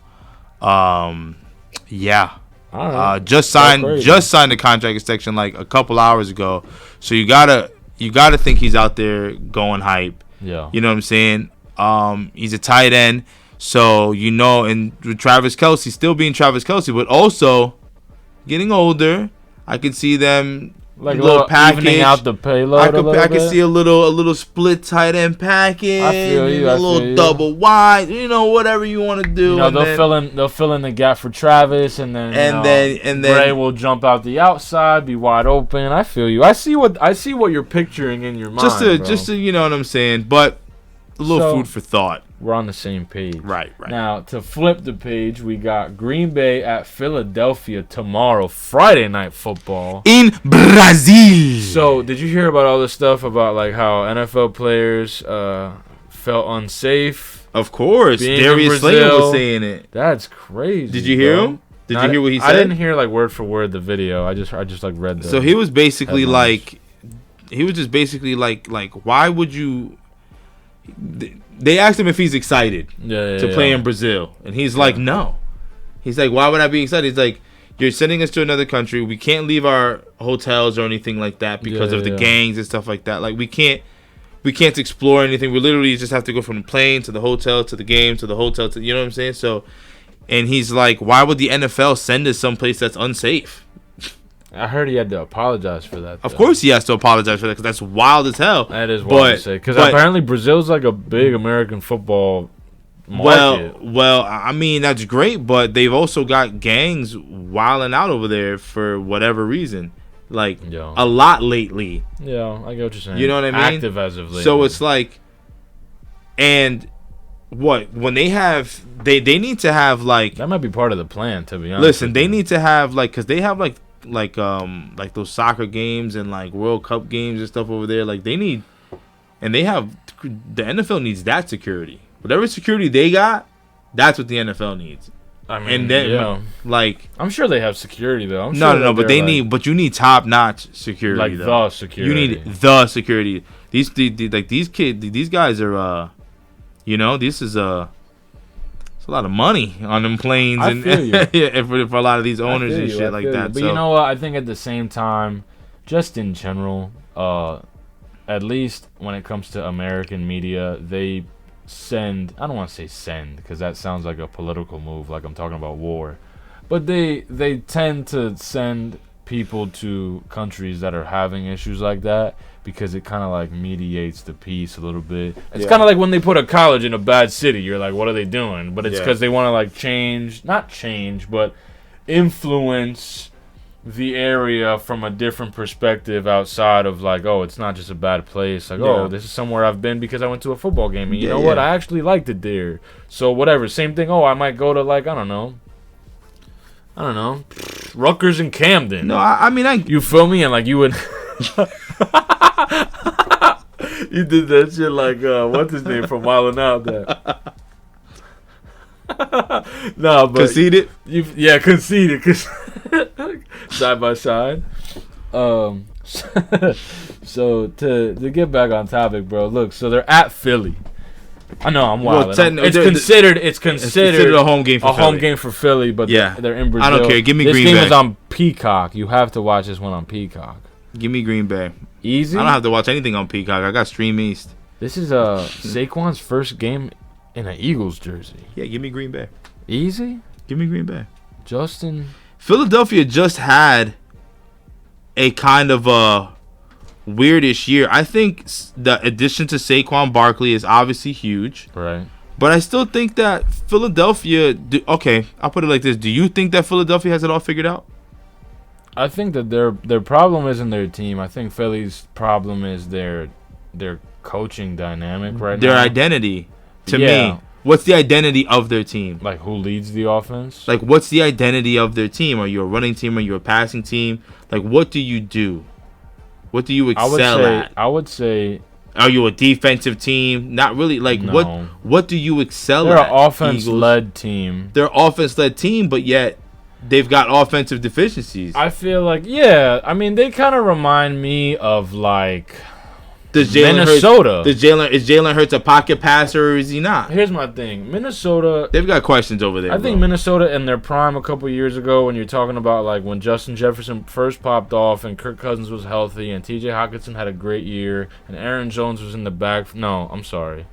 yeah. All right. Just signed the contract extension like a couple hours ago. So you gotta think he's out there going hype. Yeah. You know what I'm saying? He's a tight end, so you know, and with Travis Kelce still being Travis Kelce, but also getting older, I can see them like a little package evening out the payload. I can see a little split tight end package. I feel you. A little double wide. You know, whatever you want to do. You know, they'll fill in the gap for Travis, and then Bray will jump out the outside, be wide open. I feel you. I see what you're picturing in your mind. Just to you know what I'm saying, but a little food for thought. We're on the same page. Right. Now, to flip the page, we got Green Bay at Philadelphia tomorrow, Friday Night Football. In Brazil. So, did you hear about all this stuff about like how NFL players felt unsafe? Of course. Darius Slayton was saying it. That's crazy. Did you hear him? Did you hear what he said? I didn't hear like word for word the video. I just like read the. So he was basically headlines. like why would you? They asked him if he's excited to play in Brazil, and he's like, no. He's like, why would I be excited? He's like, you're sending us to another country. We can't leave our hotels or anything like that because of the gangs and stuff like that. Like we can't explore anything. We literally just have to go from the plane to the hotel to the game to the hotel to, you know what I'm saying? So, and he's like, why would the NFL send us someplace that's unsafe? I heard he had to apologize for that. Of course he has to apologize for that because that's wild as hell. That is wild to say. Because apparently Brazil's like a big American football market. Well, I mean, that's great, but they've also got gangs wilding out over there for whatever reason. Like, a lot lately. Yeah, I get what you're saying. You know what I mean? Active as of lately. So it's like, and what, when they have, they need to have like. That might be part of the plan, to be honest. Listen, they need to have like, because they have like those soccer games and like World Cup games and stuff over there. Like they need, and they have, the NFL needs that security. Whatever security they got, that's what the NFL needs. I mean, and then like I'm sure they have security though. No, but they need, but you need top notch security. Like though. The security. You need the security. These guys are, you know, this is it's a lot of money on them planes and for a lot of these owners and shit like that. But you know what? I think at the same time, just in general, at least when it comes to American media, they send, I don't want to say send because that sounds like a political move, like I'm talking about war, but they tend to send people to countries that are having issues like that because it kind of like mediates the peace a little bit. It's kind of like when they put a college in a bad city, you're like, what are they doing? But it's because they want to like not change, but influence the area from a different perspective outside of like, oh, it's not just a bad place. Like, oh, this is somewhere I've been because I went to a football game. And you know what? I actually liked it there. So whatever. Same thing. Oh, I might go to like, I don't know. Rutgers and Camden. No, I mean, you feel me? And like you would. You did that shit like, what's his name from Wild 'N Out there? No, but conceded. Conceded. Side by side. So to get back on topic, bro. Look, so they're at Philly. I know I'm wild. It's considered a home game for Philly. Home game for Philly, but they're in Brazil. I don't care. Give me Green Bay. This game is on Peacock. You have to watch this one on Peacock. Give me Green Bay. Easy. I don't have to watch anything on Peacock. I got Stream East. This is Saquon's first game in an Eagles jersey. Yeah, give me Green Bay. Easy. Give me Green Bay. Justin. Philadelphia just had a kind of a weirdish year. I think the addition to Saquon Barkley is obviously huge. Right. But I still think that Philadelphia... Okay, I'll put it like this. Do you think that Philadelphia has it all figured out? I think that their problem isn't their team. I think Philly's problem is their coaching dynamic right now. Their identity, to Yeah. me. What's the identity of their team? Like, who leads the offense? Like, what's the identity of their team? Are you a running team? Are you a passing team? Like, what do you do? What do you excel at? I would say Are you a defensive team? Not really. Like, No. what do you excel they're at? an offense-led team. They're offense-led team, but yet they've got offensive deficiencies. I feel like, yeah. I mean, they kind of remind me of, like, Minnesota. Hurts, is Jalen Hurts a pocket passer or is he not? Here's my thing. Minnesota, They've got questions over there. I think Minnesota in their prime a couple years ago, when you're talking about, like, when Justin Jefferson first popped off and Kirk Cousins was healthy and T.J. Hockenson had a great year and Aaron Jones was in the back. No, I'm sorry.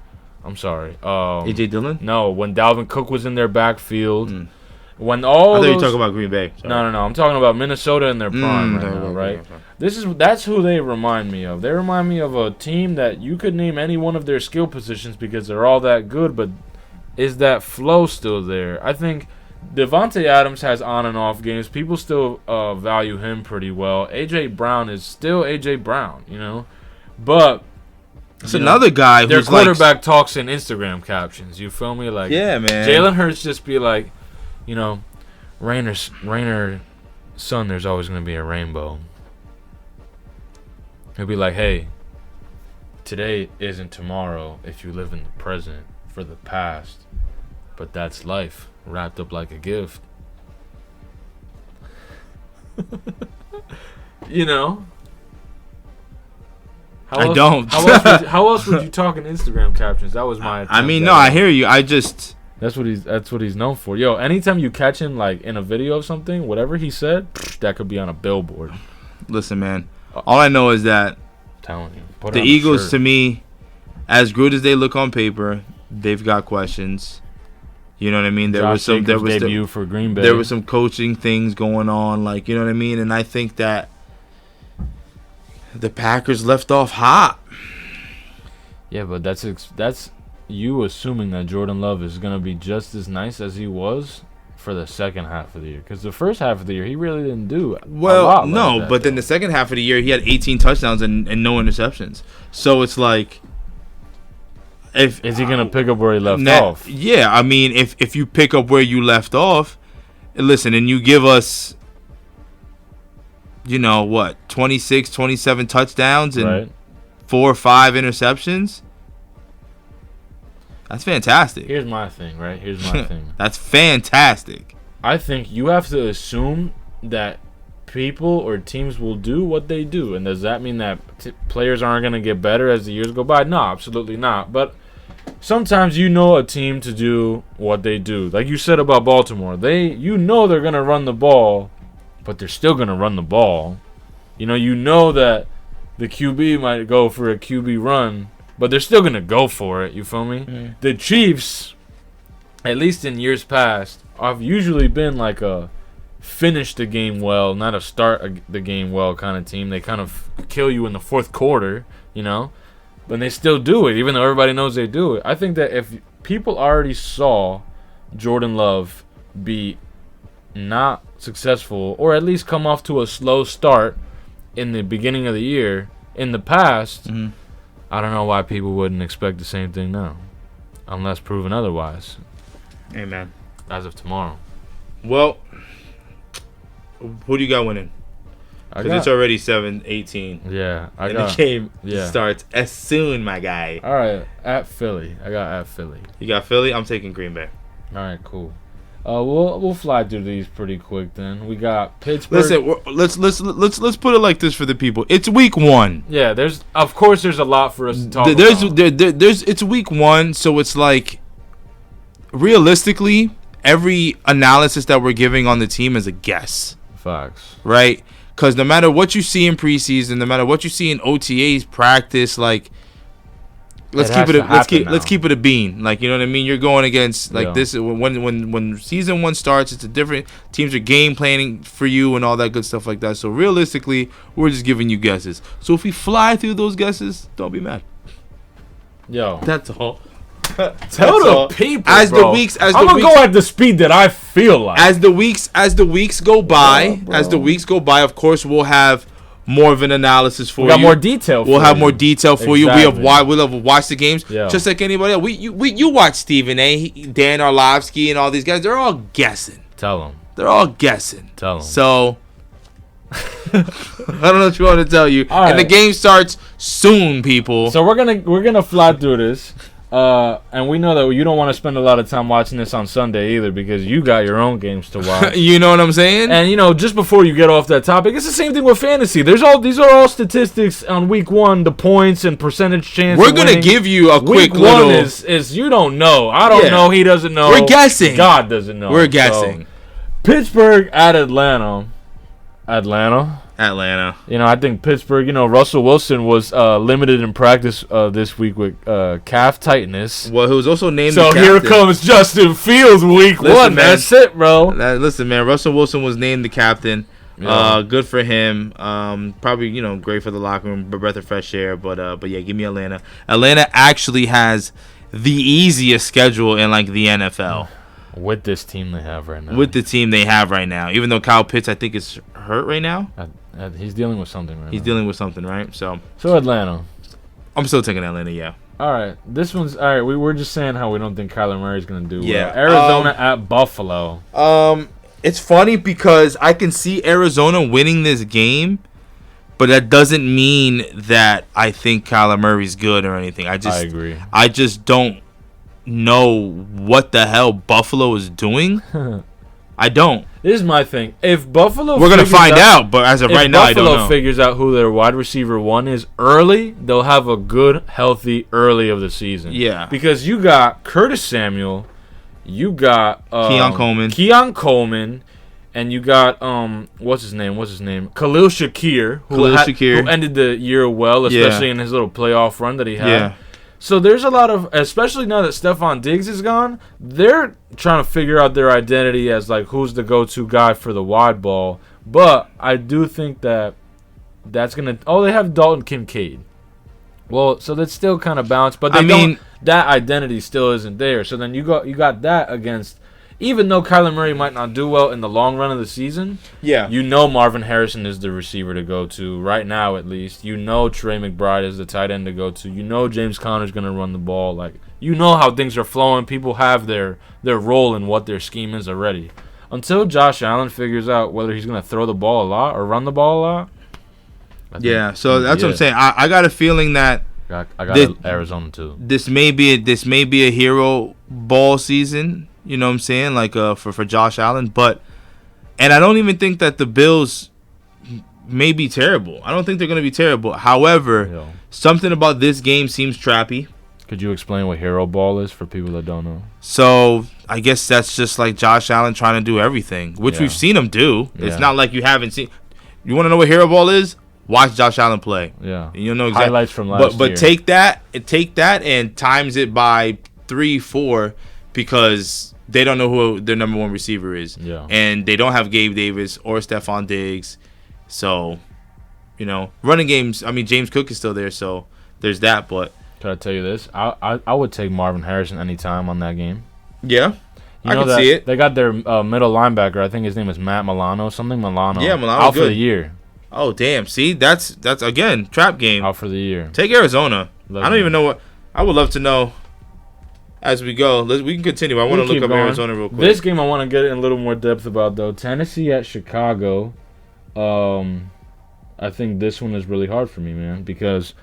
A.J. Dillon? No, when Dalvin Cook was in their backfield. Mm. When all I thought you those, were talking about Green Bay. Sorry. No. I'm talking about Minnesota in their prime right now, right? That's who they remind me of. They remind me of a team that you could name any one of their skill positions because they're all that good, but is that flow still there? I think Devontae Adams has on and off games. People still value him pretty well. A.J. Brown is still A.J. Brown, you know? But it's another guy their who's quarterback talks in Instagram captions. You feel me? Like, yeah, man. Jalen Hurts just be like, you know, Rainer, son, there's always going to be a rainbow. He'll be like, hey, today isn't tomorrow if you live in the present for the past, but that's life wrapped up like a gift. You know? Don't. How else would you talk in Instagram captions? That was my. I mean, no, I hear you. I just. That's what he's known for. Yo, anytime you catch him like in a video of something, whatever he said, that could be on a billboard. Listen, man. All I know is that I'm telling you, the Eagles, to me, as good as they look on paper, they've got questions. You know what I mean? There was debut for Green Bay. There was some coaching things going on, like, you know what I mean? And I think that the Packers left off hot. Yeah, but that's you assuming that Jordan Love is going to be just as nice as he was for the second half of the year. Because the first half of the year, he really didn't do well. A lot no, like that, but then the second half of the year, he had 18 touchdowns and no interceptions. So it's like, is he going to pick up where he left off? Yeah, I mean, if you pick up where you left off, listen, and you give us, 26, 27 touchdowns and 4 or 5 interceptions. That's fantastic. Here's my thing, right? That's fantastic. I think you have to assume that people or teams will do what they do. And does that mean that players aren't going to get better as the years go by? No, absolutely not. But sometimes a team to do what they do. Like you said about Baltimore. They're going to run the ball, but they're still going to run the ball. You know that the QB might go for a QB run, but they're still going to go for it. You feel me? Mm. The Chiefs, at least in years past, have usually been like a finish the game well, not a start the game well kind of team. They kind of kill you in the fourth quarter, but they still do it, even though everybody knows they do it. I think that if people already saw Jordan Love be not successful, or at least come off to a slow start in the beginning of the year, in the past, I don't know why people wouldn't expect the same thing now, unless proven otherwise. Amen. As of tomorrow. Well, who do you got winning? Because it's already 7-18. Yeah. The game starts as soon, my guy. All right, at Philly. I got at Philly. You got Philly? I'm taking Green Bay. All right, cool. We'll fly through these pretty quick then. We got Pittsburgh. Listen, let's put it like this for the people. It's week 1. Yeah, there's a lot for us to talk about. It's week 1, so it's like realistically, every analysis that we're giving on the team is a guess. Facts. Right? Because no matter what you see in preseason, no matter what you see in OTAs, practice, like let's keep it a bean. Like, you know what I mean? You're going against this when season 1 starts, it's a different teams are game planning for you and all that good stuff like that. So realistically, we're just giving you guesses. So if we fly through those guesses, don't be mad. Yo. That's all. Tell the people, I'm gonna go at the speed that I feel like. As the weeks go by, of course we'll have more of an analysis for you. We'll have more detail for you. We'll have watched the games just like anybody else. You watch Stephen A, Dan Orlovsky, and all these guys. They're all guessing. Tell them. They're all guessing. Tell them. So I don't know what you want to tell you. All and right. the game starts soon, people. So we're gonna fly through this. And we know that you don't want to spend a lot of time watching this on Sunday either because you got your own games to watch. You know what I'm saying? And just before you get off that topic, it's the same thing with fantasy. These are all statistics on week 1, the points and percentage chance. We're gonna give you a quick week little. 1 is you don't know. I don't know. He doesn't know. We're guessing. God doesn't know. We're guessing. So, Pittsburgh at Atlanta. Atlanta. I think Pittsburgh, Russell Wilson was limited in practice this week with calf tightness. Well, he was also named So the here captain. comes Justin Fields week 1. Man, That's it, bro. Listen, man. Russell Wilson was named the captain. Yeah. Good for him. Probably, great for the locker room, a breath of fresh air. But yeah, give me Atlanta. Atlanta actually has the easiest schedule in the NFL. With this team they have right now. With the team they have right now. Even though Kyle Pitts, I think, is hurt right now. He's dealing with something right now. He's dealing with something, right? So Atlanta. I'm still taking Atlanta, yeah. All right. This one's... All right, we were just saying how we don't think Kyler Murray's going to do Yeah. well. Arizona at Buffalo. It's funny because I can see Arizona winning this game, but that doesn't mean that I think Kyler Murray's good or anything. I agree. I just don't know what the hell Buffalo is doing. I don't. This is my thing. If Buffalo... We're going to find out, but as of right now, I don't know. If Buffalo figures out who their wide receiver 1 is early, they'll have a good, healthy early of the season. Yeah. Because you got Curtis Samuel, you got... Keon Coleman, and you got... What's his name? Khalil Shakir, who ended the year well, especially in his little playoff run that he had. Yeah. So there's a lot of, especially now that Stephon Diggs is gone, they're trying to figure out their identity as who's the go-to guy for the wide ball. But I do think that's gonna. Oh, they have Dalton Kincaid. Well, so that's still kind of balanced, but that identity still isn't there. So then you got that against. Even though Kyler Murray might not do well in the long run of the season, Marvin Harrison is the receiver to go to right now, at least. Trey McBride is the tight end to go to. James Conner's going to run the ball. How things are flowing. People have their role in what their scheme is already. Until Josh Allen figures out whether he's going to throw the ball a lot or run the ball a lot. So that's what I'm saying. I got a feeling that I got Arizona too. This may be a hero ball season. You know what I'm saying? For Josh Allen. And I don't even think that the Bills may be terrible. I don't think they're going to be terrible. However, something about this game seems trappy. Could you explain what hero ball is for people that don't know? So I guess that's just Josh Allen trying to do everything, which we've seen him do. Yeah. It's not like you haven't seen. You want to know what hero ball is? Watch Josh Allen play. Yeah. You'll know exactly. Highlights from last year. But take that and times it by 3, 4 because they don't know who their number 1 receiver is. Yeah. And they don't have Gabe Davis or Stephon Diggs. So, running games, James Cook is still there, so there's that. But can I tell you this? I would take Marvin Harrison anytime on that game. Yeah. I can see it. They got their middle linebacker. I think his name is Matt Milano. Yeah, Milano. Out for the year. Oh, damn. See, that's again, trap game. Out for the year. Take Arizona. I don't even know what. I would love to know. As we go, we can continue. I want to look up Arizona real quick. This game I want to get in a little more depth about, though. Tennessee at Chicago. I think this one is really hard for me, man, because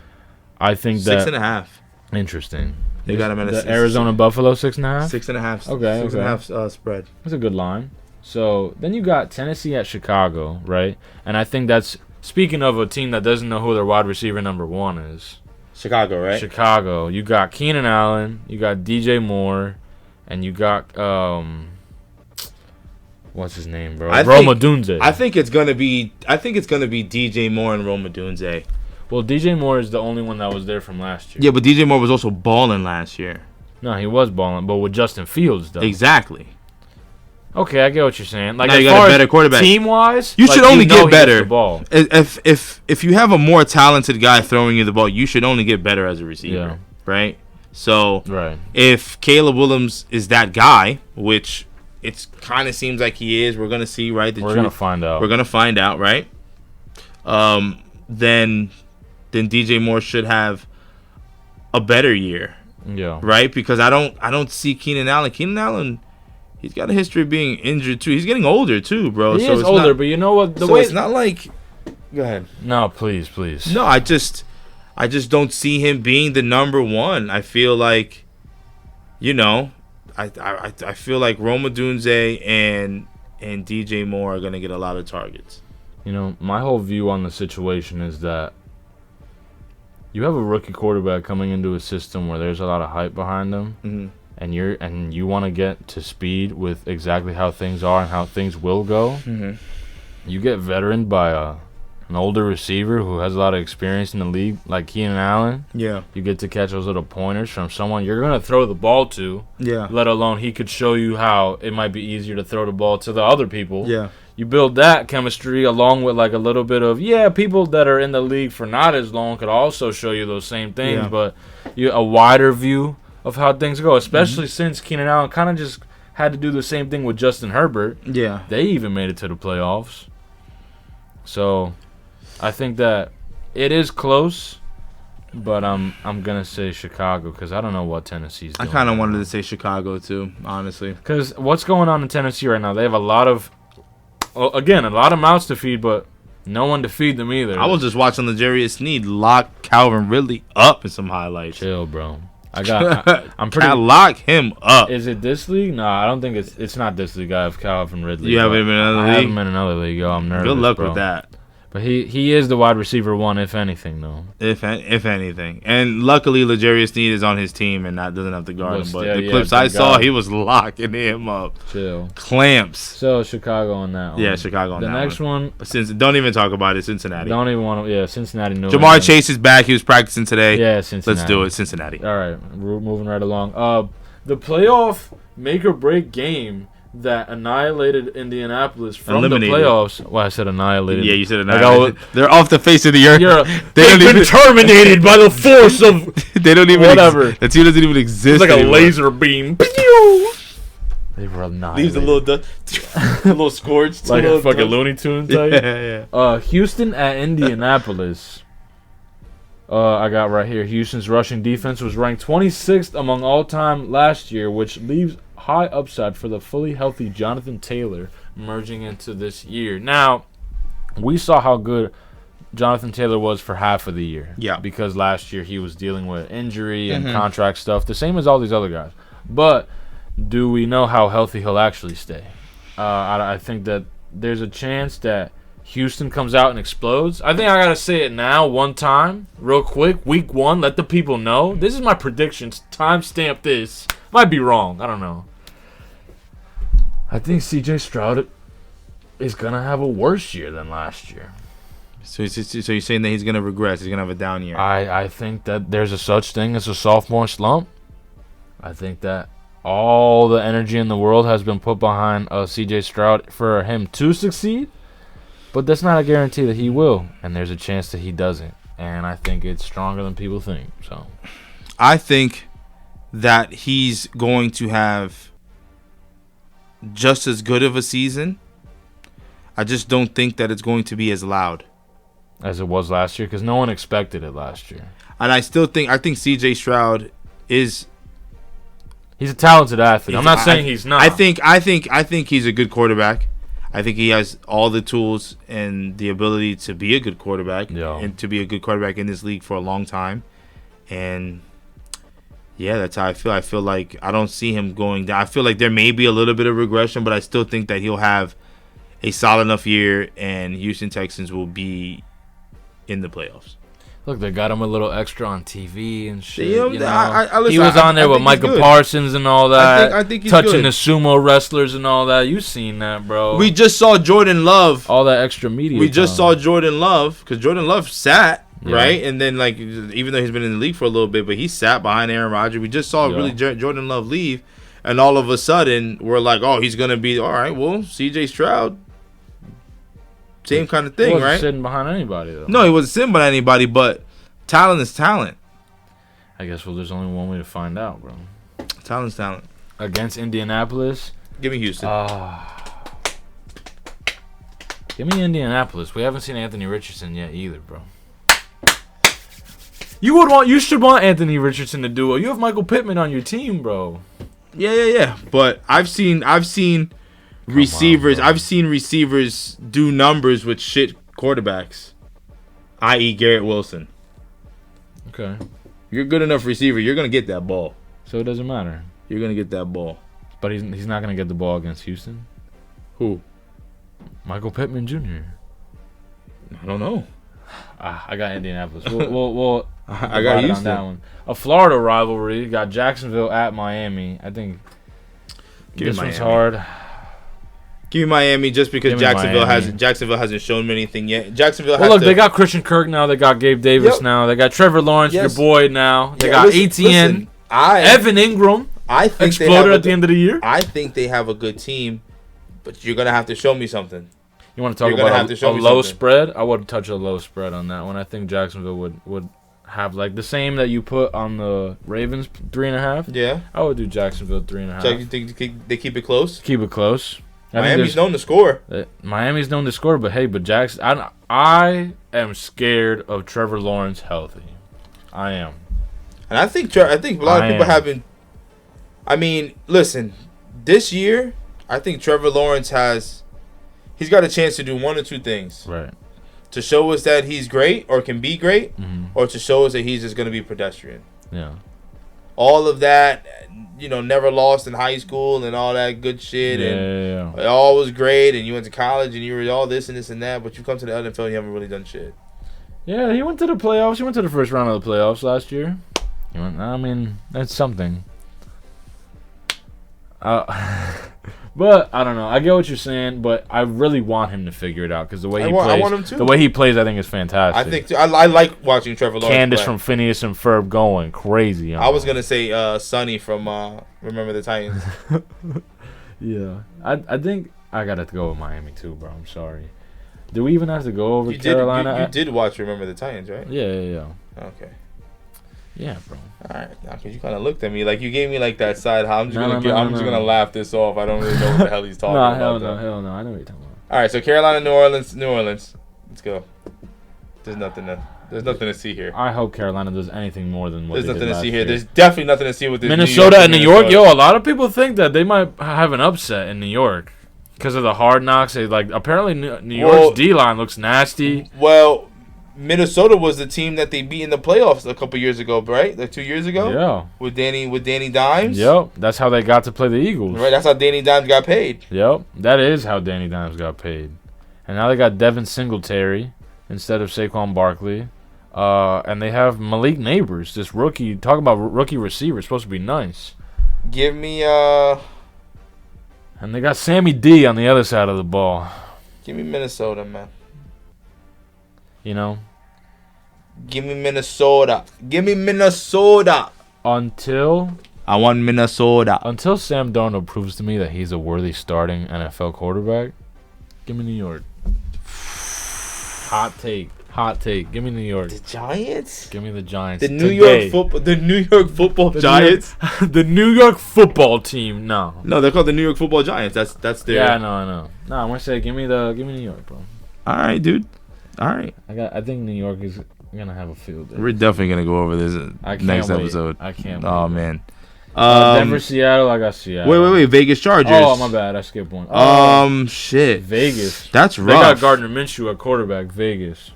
I think 6.5. Interesting. They got him at the Arizona Buffalo 6.5. 6.5. Okay. 6.5 spread. That's a good line. So then you got Tennessee at Chicago, right? And I think that's speaking of a team that doesn't know who their wide receiver number 1 is. Chicago, right? Chicago. You got Keenan Allen, you got DJ Moore, and you got what's his name, bro? Rome Odunze. I think it's gonna be DJ Moore and Rome Odunze. Well, DJ Moore is the only one that was there from last year. Yeah, but DJ Moore was also balling last year. No, he was balling, but with Justin Fields though. Exactly. Okay, I get what you're saying. Now you got a better quarterback. Team-wise, you should only get better. Ball. If you have a more talented guy throwing you the ball, you should only get better as a receiver, right? So Right. if Caleb Williams is that guy, which it kind of seems like he is, we're gonna see, right? We're gonna find out. We're gonna find out, right? Then DJ Moore should have a better year, Yeah. right? Because I don't see Keenan Allen. Keenan Allen, he's got a history of being injured too. He's getting older too, bro. He so is it's older, not, but you know what? The so way it's not like. Go ahead. No, please. No, I just don't see him being the number one. I feel like, I feel like Rome Odunze and DJ Moore are gonna get a lot of targets. You know, my whole view on the situation is that you have a rookie quarterback coming into a system where there's a lot of hype behind them, and you want to get to speed with exactly how things are and how things will go. You get veteraned by an older receiver who has a lot of experience in the league, like Keenan Allen. Yeah. You get to catch those little pointers from someone you're going to throw the ball to, Yeah. let alone he could show you how it might be easier to throw the ball to the other people. Yeah. You build that chemistry along with like a little bit of, people that are in the league for not as long could also show you those same things, Yeah. but a wider view of how things go, especially since Keenan Allen kind of just had to do the same thing with Justin Herbert. Yeah. They even made it to the playoffs. So I think that it is close, but I'm going to say Chicago because I don't know what Tennessee's I doing. kind of wanted to say Chicago too, honestly. Because what's going on in Tennessee right now? They have a lot of mouths to feed, but no one to feed them either. I was just watching L'Jarius Sneed lock Calvin Ridley up in some highlights. Chill, bro. I'm pretty. Lock him up. Is it this league? No, I don't think it's not this league. I have Calvin Ridley. You have him in another I league? have him in another league. Yo, I'm nervous. Good luck bro. with that. But he is the wide receiver one, if anything, though. If anything. And luckily, L'Jarius Sneed is on his team and doesn't have to guard him. But the clips I saw, he was locking him up. Chill. Clamps. So, Chicago on that one. Yeah, Chicago on the that next one. Don't even talk about it. Cincinnati. Don't even want to. Yeah, Cincinnati. Jamar Chase is back. He was practicing today. Yeah, Cincinnati. Let's do it. Cincinnati. All right, we're moving right along. The playoff make or break game that annihilated Indianapolis from Eliminated. the playoffs. Well, I said annihilated. Yeah, you said Like, annihilated. They're off the face of the earth. They've been terminated by the force of They don't even. whatever. The team doesn't even exist. It's like anymore. a laser beam. They were annihilated. Leaves a little, a little scorched, like little a fucking dust. Looney Tunes type. Yeah. Houston at Indianapolis. I got right here. Houston's rushing defense was ranked 26th among all-time last year, which leaves high upside for the fully healthy Jonathan Taylor merging into this year. Now, we saw how good Jonathan Taylor was for half of the year. Yeah. Because last year he was dealing with injury and contract stuff, the same as all these other guys. But do we know how healthy he'll actually stay? I think that there's a chance that Houston comes out and explodes. I think I got to say it now one time, real quick. Week 1, let the people know. This is my predictions. Timestamp this. Might be wrong. I don't know. I think C.J. Stroud is going to have a worse year than last year. So you're saying that he's gonna regress? He's gonna have a down year? I think that there's a such thing as a sophomore slump. I think that all the energy in the world has been put behind C.J. Stroud for him to succeed, but that's not a guarantee that he will, and there's a chance that he doesn't, and I think it's stronger than people think. So I think that he's going to have just as good of a season. I just don't think that it's going to be as loud as it was last year, because no one expected it last year. And I think C.J. Stroud is. He's a talented athlete. I'm not saying he's not. I think he's a good quarterback. I think he has all the tools and the ability to be a good quarterback and to be a good quarterback in this league for a long time. And yeah, that's how I feel. I feel like I don't see him going down. I feel like there may be a little bit of regression, but I still think that he'll have a solid enough year, and Houston Texans will be in the playoffs. Look, they got him a little extra on TV and shit. Yeah, you know? listen, he was on there with think he's Micah good. Parsons and all that. I think he's touching good. the sumo wrestlers and all that. You seen that, bro? We just saw Jordan Love. All that extra media. We just time. saw Jordan Love because Jordan Love sat. Yeah. Right, and then like even though he's been in the league for a little bit, but he sat behind Aaron Rodgers. We just saw really Jordan Love leave, and all of a sudden we're like, oh, he's gonna be all right. Well, C.J. Stroud, same kind of thing, he wasn't right? sitting behind anybody though. No, he wasn't sitting behind anybody, but talent is talent. I guess there's only one way to find out, bro. Talent's talent. Against Indianapolis. Give me Houston. Give me Indianapolis. We haven't seen Anthony Richardson yet either, bro. You should want Anthony Richardson to do it. You have Michael Pittman on your team, bro. Yeah. But I've seen receivers. on, bro. I've seen receivers do numbers with shit quarterbacks, i.e. Garrett Wilson. Okay. You're a good enough receiver. You're gonna get that ball. So it doesn't matter. You're gonna get that ball. But he's not gonna get the ball against Houston. Who? Michael Pittman Jr. I don't know. I got Indianapolis. We'll I got divide it on Houston. that one. A Florida rivalry. Got Jacksonville at Miami. I think Give me this one's Miami. hard. Give me Miami just because Give me Miami. Jacksonville hasn't shown me anything yet. Jacksonville Well, has look, to, they got Christian Kirk now. They got Gabe Davis Yep. now. They got Trevor Lawrence, Yes. your boy now. They Yeah, got listen, ATN. Evan Ingram I think they exploded have at the end of the year. I think they have a good team, but you're gonna have to show me something. You want to talk You're gonna about have to a show me low something. spread? I would touch a low spread on that one. I think Jacksonville would have like the same that you put on the Ravens 3.5. Yeah, I would do Jacksonville 3.5. so you think they keep it close? Keep it close. I think Miami's known to score. Miami's known to score, but hey, Jackson. I am scared of Trevor Lawrence healthy. I am. And I think a lot of people have been. I mean, listen, this year I think Trevor Lawrence he's got a chance to do one or two things. Right. To show us that he's great or can be great, Mm-hmm. or to show us that he's just going to be pedestrian. Yeah. All of that, never lost in high school and all that good shit. And Yeah. it all was great, and you went to college and you were all this and this and that, but you come to the NFL and you haven't really done shit. Yeah, he went to the playoffs. He went to the first round of the playoffs last year. I mean, that's something. But I don't know. I get what you're saying, but I really want him to figure it out because the way he plays, I want him to. the way he plays, I think is fantastic. I think I like watching Trevor Lawrence Candace play. from Phineas and Ferb going crazy. I was gonna say Sonny from Remember the Titans. Yeah, I think I gotta go with Miami too, bro. I'm sorry. Do we even have to go over Carolina? You did watch Remember the Titans, right? Yeah. Okay. Yeah, bro. All right, because you kind of looked at me like you gave me like that side. I'm just No, gonna laugh this off. I don't really know what the hell he's talking about. Hell though. no. I know what you're talking about. All right, so Carolina, New Orleans. Let's go. There's nothing to see here. I hope Carolina does anything more than what There's they nothing did to see last here. year. There's definitely nothing to see with this. Minnesota and New York. Yo, a lot of people think that they might have an upset in New York because of the hard knocks. Apparently New York's D-line looks nasty. Well, Minnesota was the team that they beat in the playoffs a couple years ago, right? Like 2 years ago. Yeah. With Danny Dimes. Yep. That's how they got to play the Eagles. Right. That's how Danny Dimes got paid. Yep. That is how Danny Dimes got paid. And now they got Devin Singletary instead of Saquon Barkley. And they have Malik Neighbors, this rookie. Talk about rookie receiver. Supposed to be nice. Give me And they got Sammy D on the other side of the ball. Give me Minnesota, man. You know? Give me Minnesota. Until I want Minnesota. Sam Darnold proves to me that he's a worthy starting NFL quarterback, give me New York. Hot take. Give me New York. The Giants? Give me the Giants. The New York Football Giants? The New York football team. No, they're called the New York Football Giants. That's their. Yeah, I know. No, I'm gonna say give me New York, bro. All right, dude. All right. I think New York is gonna have a field day. We're definitely gonna go over this I can't next wait. episode. I can't. Oh wait. man. Denver, Seattle. I got Seattle. Wait. Vegas Chargers. Oh, my bad. I skipped one. Shit. Vegas. That's rough. They got Gardner Minshew at quarterback. Vegas.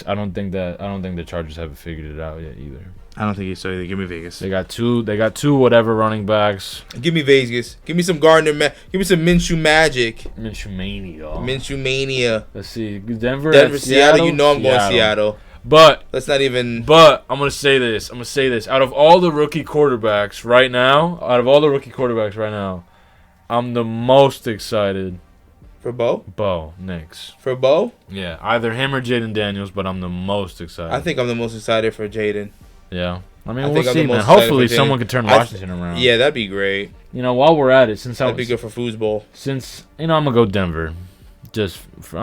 I don't think the Chargers haven't figured it out yet either. I don't think so either. Give me Vegas. They got two whatever running backs. Give me Vegas. Give me some Gardner. Give me some Minshew magic. Minshew mania. Let's see. Denver, Seattle. You know I'm going Seattle. But let's not even. But I'm gonna say this. Out of all the rookie quarterbacks right now, I'm the most excited. For Bo Nix. For Bo? Yeah, either him or Jaden Daniels, but I'm the most excited. I think I'm the most excited for Jaden. Yeah. We'll see, man. Hopefully someone can turn Washington around. Yeah, that'd be great. While we're at it, that'd be good for foosball. I'm gonna go Denver. Just they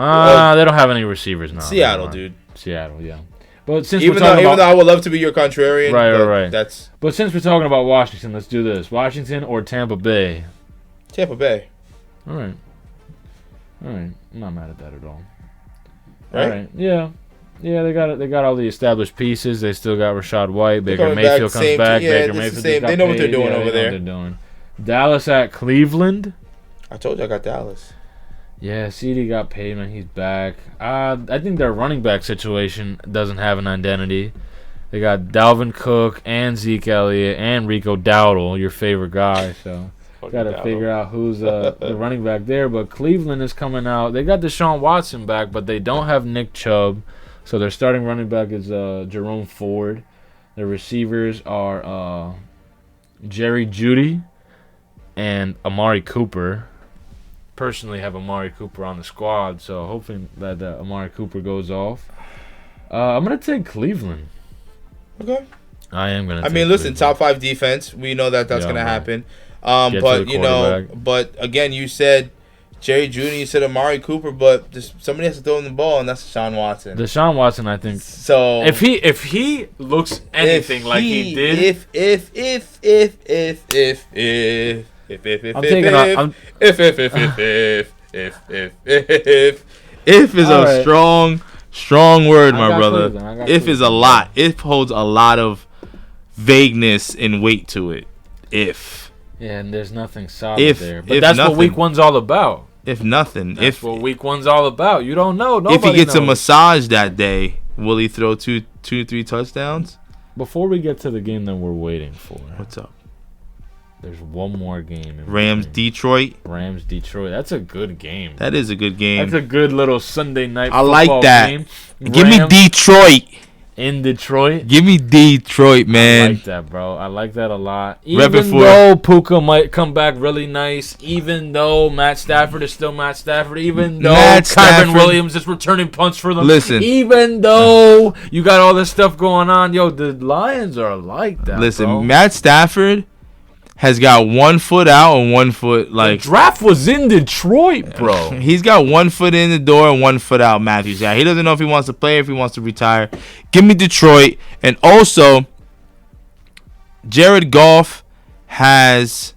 don't have any receivers now. Seattle, dude. Seattle, yeah. But since Even though I would love to be your contrarian, right. That's But since we're talking about Washington, let's do this: Washington or Tampa Bay. Tampa Bay. All right. I'm not mad at that at all. Right? All right. Yeah. Yeah, they got it. They got all the established pieces. They still got Rashad White. Baker coming Mayfield back, comes back. yeah, Baker this is Mayfield the just same. got They know what they're paid. doing Yeah, over they know there. what they're doing. Dallas at Cleveland. I told you I got Dallas. Yeah, CD got paid, man. He's back. I think their running back situation doesn't have an identity. They got Dalvin Cook and Zeke Elliott and Rico Dowdle, your favorite guy. So got to figure out who's the running back there. But Cleveland is coming out. They got Deshaun Watson back, but they don't have Nick Chubb. So their starting running back is Jerome Ford. Their receivers are Jerry Jeudy and Amari Cooper. Personally have Amari Cooper on the squad, so hoping that Amari Cooper goes off. I'm going to take Cleveland. Okay. I am going to I mean, listen, top 5 defense. We know that's going to happen. But, but again, you said Jerry Jeudy, you said Amari Cooper, but somebody has to throw him the ball, and that's Deshaun Watson. Deshaun Watson, I think. So if he looks anything like he did, if is a strong word, my brother. If is a lot. If holds a lot of vagueness and weight to it. If. Yeah, and there's nothing solid there. But that's what week 1's all about. If nothing. That's what week 1's all about. You don't know. Nobody if he gets knows. a massage that day, will he throw 3 touchdowns? Before we get to the game that we're waiting for. What's up? There's one more game. Rams-Detroit. Rams-Detroit. That's a good game. That is a good game. That's a good little Sunday night I football like that. game. Give me Detroit. In Detroit. Give me Detroit, man. I like that, bro. I like that a lot. Even though Puka might come back really nice, even though Matt Stafford is still Matt Stafford, even though Kyron Williams is returning punts for them, even though you got all this stuff going on, yo, the Lions are like that, bro. Matt Stafford has got 1 foot out and 1 foot like. The draft was in Detroit, bro. He's got 1 foot in the door and 1 foot out. Matthews, yeah, he doesn't know if he wants to play or if he wants to retire. Give me Detroit, and also Jared Goff has,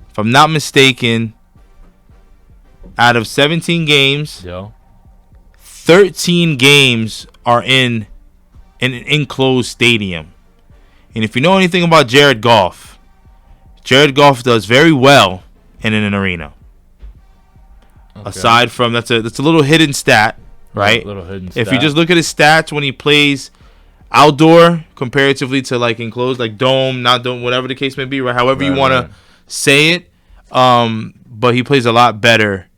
if I'm not mistaken, out of 17 games, 13 games are in an enclosed stadium. And if you know anything about Jared Goff does very well in an arena. Okay. Aside from that's a little hidden stat, right? Little hidden stat. If you just look at his stats when he plays outdoor comparatively to like enclosed, like dome, not dome, whatever the case may be, right? However you want to say it. But he plays a lot better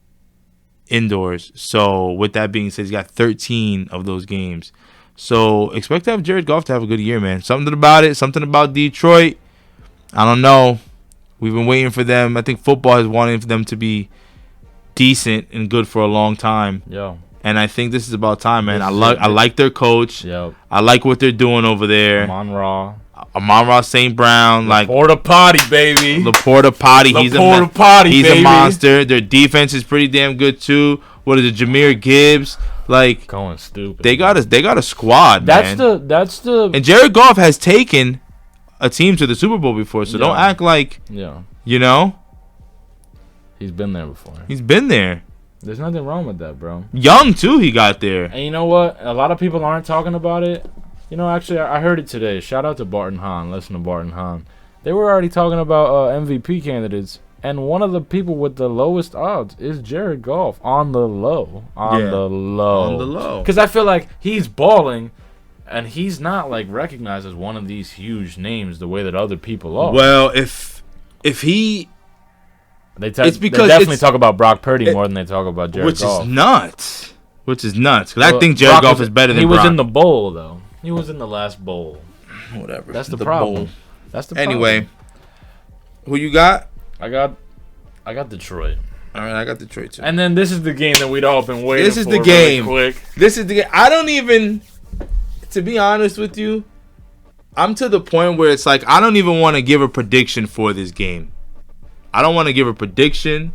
indoors. So with that being said, he's got 13 of those games. So expect to have Jared Goff to have a good year, man. Something about Detroit. I don't know. We've been waiting for them. I think football has wanted for them to be decent and good for a long time. Yeah. And I think this is about time, man. I like their coach. Yep. I like what they're doing over there. Amon-Ra St. Brown, like Laporta Potty, baby. Laporta Potty. He's a monster. Their defense is pretty damn good too. What is it, Jahmyr Gibbs? Like going stupid. They got a squad, man. And Jared Goff has taken a team to the Super Bowl before, so don't act like you know. He's been there before. He's been there. There's nothing wrong with that, bro. Young too, he got there. And you know what? A lot of people aren't talking about it. You know, actually, I heard it today. Shout out to Barton Hahn. Listen to Barton Hahn. They were already talking about MVP candidates. And one of the people with the lowest odds is Jared Goff on the low. On the low. Because I feel like he's balling, and he's not like recognized as one of these huge names the way that other people are. Well, if he, they definitely talk about Brock Purdy more than they talk about Jared Goff. Which is nuts. Because I think Jared Goff is better than Brock. He was in the bowl though. He was in the last bowl. Whatever. That's the problem. Anyway, who you got? I got Detroit. All right, I got Detroit too. And then this is the game that we'd all been waiting for. This is the game. Really quick. This is the game. I don't even, to be honest with you, I'm to the point where it's like I don't even want to give a prediction for this game. I don't want to give a prediction.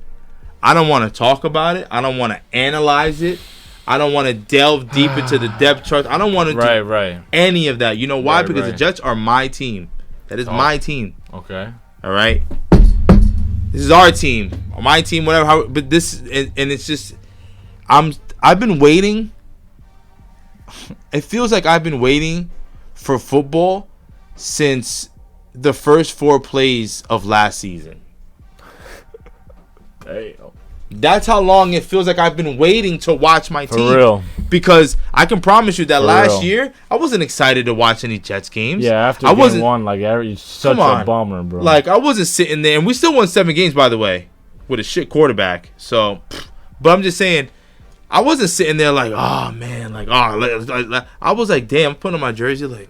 I don't want to talk about it. I don't want to analyze it. I don't want to delve deep into the depth chart. I don't want to do any of that. You know why? Because the Jets are my team. That is my team. Okay. All right. This is our team, my team, whatever. But this, and it's just, I've been waiting. It feels like I've been waiting for football since the first 4 plays of last season. Damn. That's how long it feels like I've been waiting to watch my team. For real. Because I can promise you that last year, I wasn't excited to watch any Jets games. Yeah, after game 1, like, you're such a bummer, bro. Like, I wasn't sitting there. And we still won 7 games, by the way, with a shit quarterback. So, but I'm just saying, I wasn't sitting there like, oh, man. Like, oh, I was like, damn, I'm putting on my jersey, like,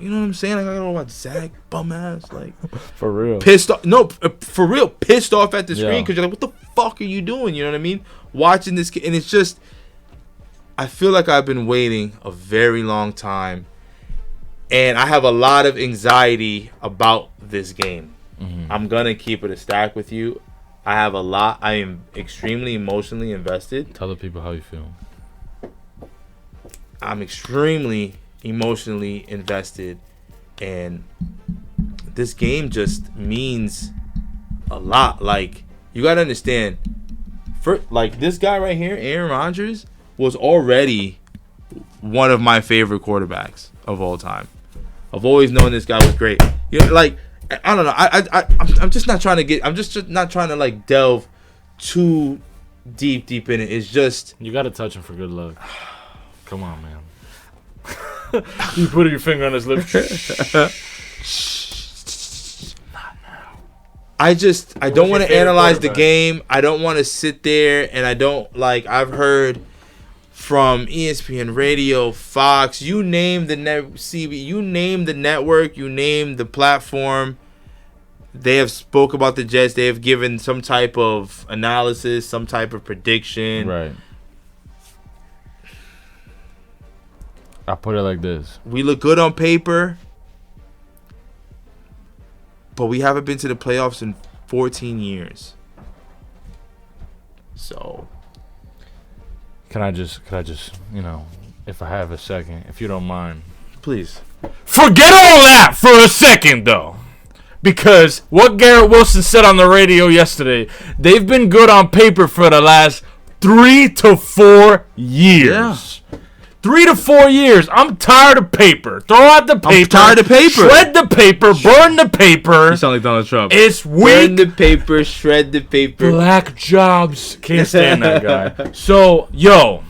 you know what I'm saying? Like, I gotta watch Zach, bum ass, like, for real, pissed off. No, for real, pissed off at the screen because you're like, what the fuck are you doing? You know what I mean? Watching this, and it's just, I feel like I've been waiting a very long time, and I have a lot of anxiety about this game. Mm-hmm. I'm gonna keep it a stack with you. I am extremely emotionally invested. Tell the people how you feel. I'm extremely emotionally invested, and this game just means a lot. Like, you gotta understand, like, this guy right here, Aaron Rodgers, was already one of my favorite quarterbacks of all time. I've always known this guy was great. You know, like, I don't know. I'm just not trying to get. I'm just not trying to, like, delve too deep in it. It's just, you gotta touch him for good luck. Come on, man. You put your finger on his lips. Not now. I don't want to analyze the game. I don't want to sit there, and I don't, like, I've heard from ESPN Radio, Fox, you name the CB, you name the network, you name the platform. They have spoke about the Jets. They have given some type of analysis, some type of prediction. Right. I put it like this. We look good on paper, but we haven't been to the playoffs in 14 years. So, can I just, you know, if I have a second, if you don't mind. Please. Forget all that for a second, though. Because what Garrett Wilson said on the radio yesterday, they've been good on paper for the last 3 to 4 years. Yeah. 3 to 4 years. I'm tired of paper. Throw out the paper. I'm tired of paper. Shred the paper. Burn the paper. You sound like Donald Trump. It's weak. Burn the paper. Shred the paper. Black jobs. Can't stand that guy. So, yo,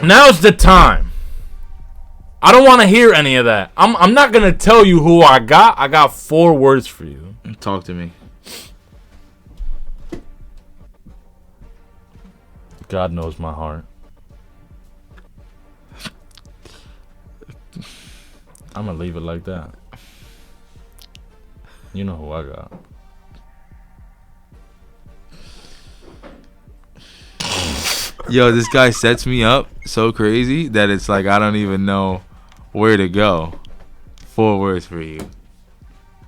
now's the time. I don't want to hear any of that. I'm not going to tell you who I got. I got 4 words for you. Talk to me. God knows my heart. I'm going to leave it like that. You know who I got. Yo, this guy sets me up so crazy that it's like I don't even know where to go. 4 words for you.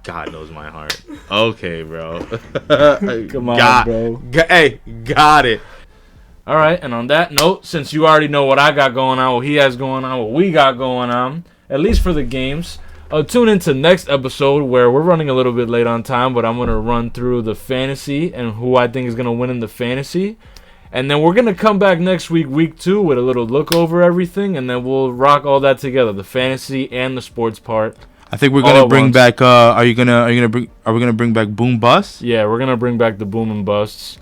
God knows my heart. Okay, bro. Come on, bro. Hey, got it. All right, and on that note, since you already know what I got going on, what he has going on, what we got going on, at least for the games, tune into next episode where we're running a little bit late on time, but I'm going to run through the fantasy and who I think is going to win in the fantasy. And then we're going to come back next week, week 2, with a little look over everything, and then we'll rock all that together, the fantasy and the sports part. I think we're going to bring back are we going to bring back boom busts? Yeah, we're going to bring back the boom and busts.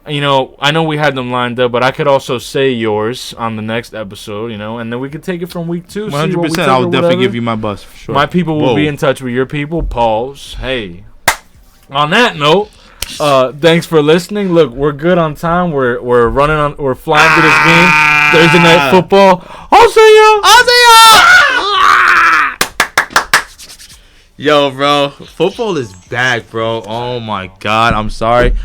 You know, I know we had them lined up, but I could also say yours on the next episode, you know, and then we could take it from week 2. 100%. I'll definitely give you my bust for sure. My people will be in touch with your people. Pause. Hey. On that note, thanks for listening. Look, we're good on time. We're flying to this game. Thursday night football. I'll see ya. Yo, bro, football is back, bro. Oh my God, I'm sorry.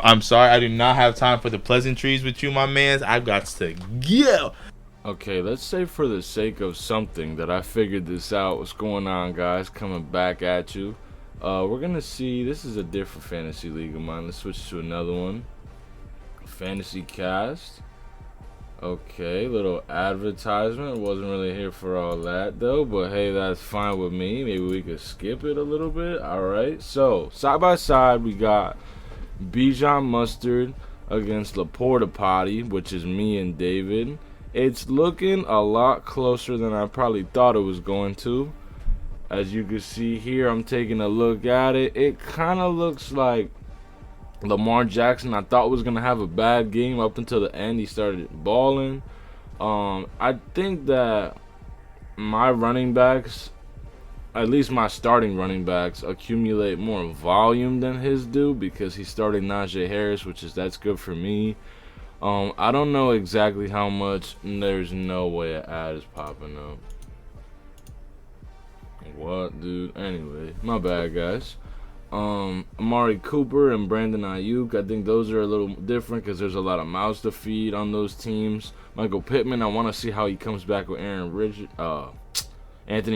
I do not have time for the pleasantries with you, my mans. I've got to go. Okay, let's say for the sake of something that I figured this out. What's going on, guys? Coming back at you. We're going to see. This is a different fantasy league of mine. Let's switch to another one. Fantasy Cast. Okay, little advertisement. Wasn't really here for all that though, but hey, that's fine with me. Maybe we could skip it a little bit. Alright, so side by side we got Bijan Mustard against Laporta Potty, which is me and David. It's looking a lot closer than I probably thought it was going to. As you can see here, I'm taking a look at it. It kind of looks like Lamar Jackson, I thought was going to have a bad game up until the end. He started balling. I think that my running backs, at least my starting running backs, accumulate more volume than his do because he's starting Najee Harris, that's good for me. I don't know exactly how much. There's no way an ad is popping up. What, dude? Anyway, my bad, guys. Amari Cooper and Brandon Ayuk, I think those are a little different because there's a lot of mouths to feed on those teams. Michael Pittman, I want to see how he comes back with Anthony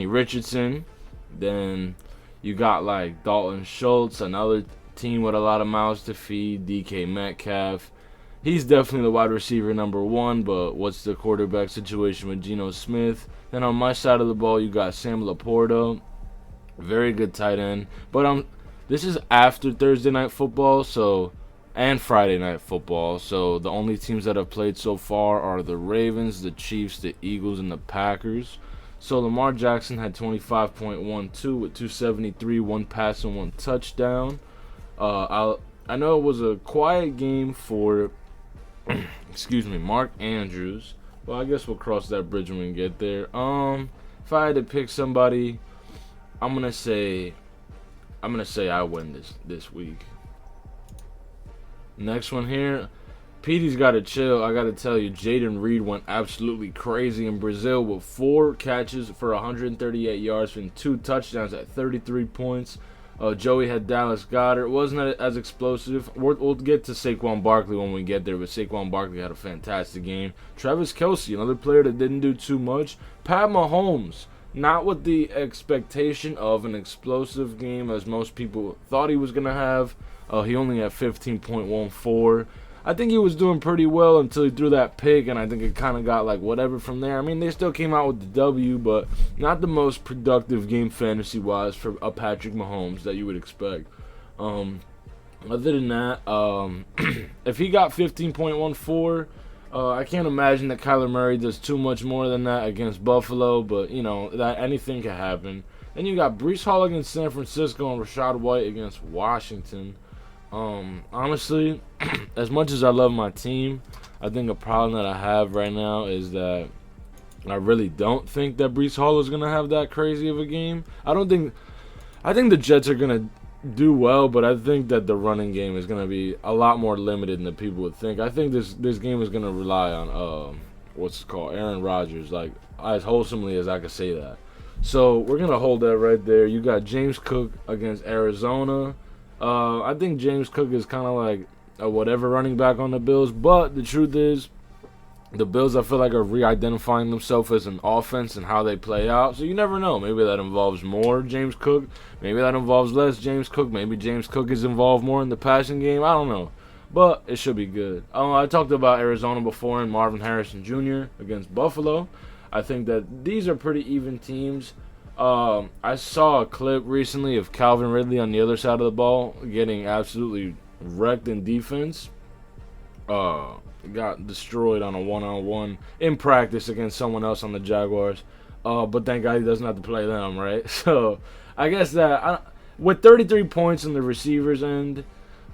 Richardson. Then you got like Dalton Schultz, another team with a lot of mouths to feed. DK Metcalf, he's definitely the wide receiver number one, but what's the quarterback situation with Geno Smith? Then on my side of the ball, you got Sam Laporta, very good tight end. But this is after Thursday Night Football, and Friday Night Football. So the only teams that have played so far are the Ravens, the Chiefs, the Eagles, and the Packers. So Lamar Jackson had 25.12 with 273, one pass and one touchdown. I know it was a quiet game for Mark Andrews. Well, I guess we'll cross that bridge when we get there. If I had to pick somebody, I'm gonna say I win this week. Next one here, Petey's got to chill. I got to tell you, Jaden Reed went absolutely crazy in Brazil with 4 catches for 138 yards and 2 touchdowns at 33 points. Joey had Dallas Goedert. Wasn't as explosive. We'll get to Saquon Barkley when we get there, but Saquon Barkley had a fantastic game. Travis Kelce, another player that didn't do too much. Pat Mahomes, not with the expectation of an explosive game as most people thought he was going to have. He only had 15.14. I think he was doing pretty well until he threw that pick, and I think it kind of got like whatever from there. I mean, they still came out with the W, but not the most productive game fantasy-wise for a Patrick Mahomes that you would expect. Other than that, if he got 15.14, I can't imagine that Kyler Murray does too much more than that against Buffalo, but, you know, that anything can happen. Then you got Breece Hall against San Francisco and Rachaad White against Washington. Honestly, as much as I love my team, I think a problem that I have right now is that I really don't think that Breece Hall is going to have that crazy of a game. I think the Jets are going to do well, but I think that the running game is going to be a lot more limited than people would think. I think this game is going to rely on, Aaron Rodgers, like, as wholesomely as I could say that. So we're going to hold that right there. You got James Cook against Arizona. I think James Cook is kind of like a whatever running back on the Bills, but the truth is, the Bills, I feel like, are re-identifying themselves as an offense and how they play out. So you never know. Maybe that involves more James Cook. Maybe that involves less James Cook. Maybe James Cook is involved more in the passing game. I don't know. But it should be good. I talked about Arizona before and Marvin Harrison Jr. against Buffalo. I think that these are pretty even teams. I saw a clip recently of Calvin Ridley on the other side of the ball getting absolutely wrecked in defense. Got destroyed on a one-on-one in practice against someone else on the Jaguars. But thank God he doesn't have to play them, right? So I guess that with 33 points on the receivers end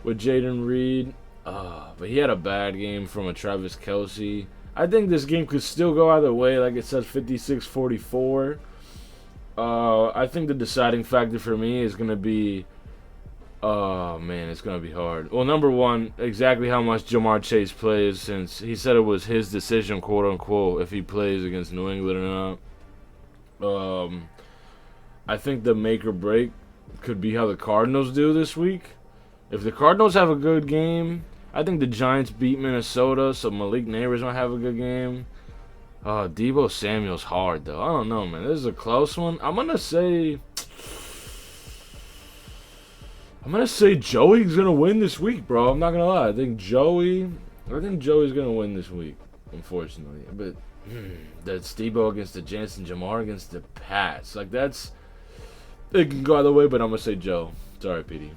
with Jaden Reed, but he had a bad game from a Travis Kelce. I think this game could still go either way. Like it says 56-44. I think the deciding factor for me is going to be, it's going to be hard. Well, number one, exactly how much Jamar Chase plays, since he said it was his decision, quote unquote, if he plays against New England or not. I think the make or break could be how the Cardinals do this week. If the Cardinals have a good game, I think the Giants beat Minnesota, so Malik Neighbors might have a good game. Deebo Samuel's hard, though. I don't know, man. This is a close one. I'm going to say Joey's going to win this week, bro. I'm not going to lie. I think Joey I think Joey's gonna win this week, unfortunately. But that Steve-O against the Jets and Jamar against the Pats, like that's it can go either way. But I'm gonna say Joe. Sorry, PD.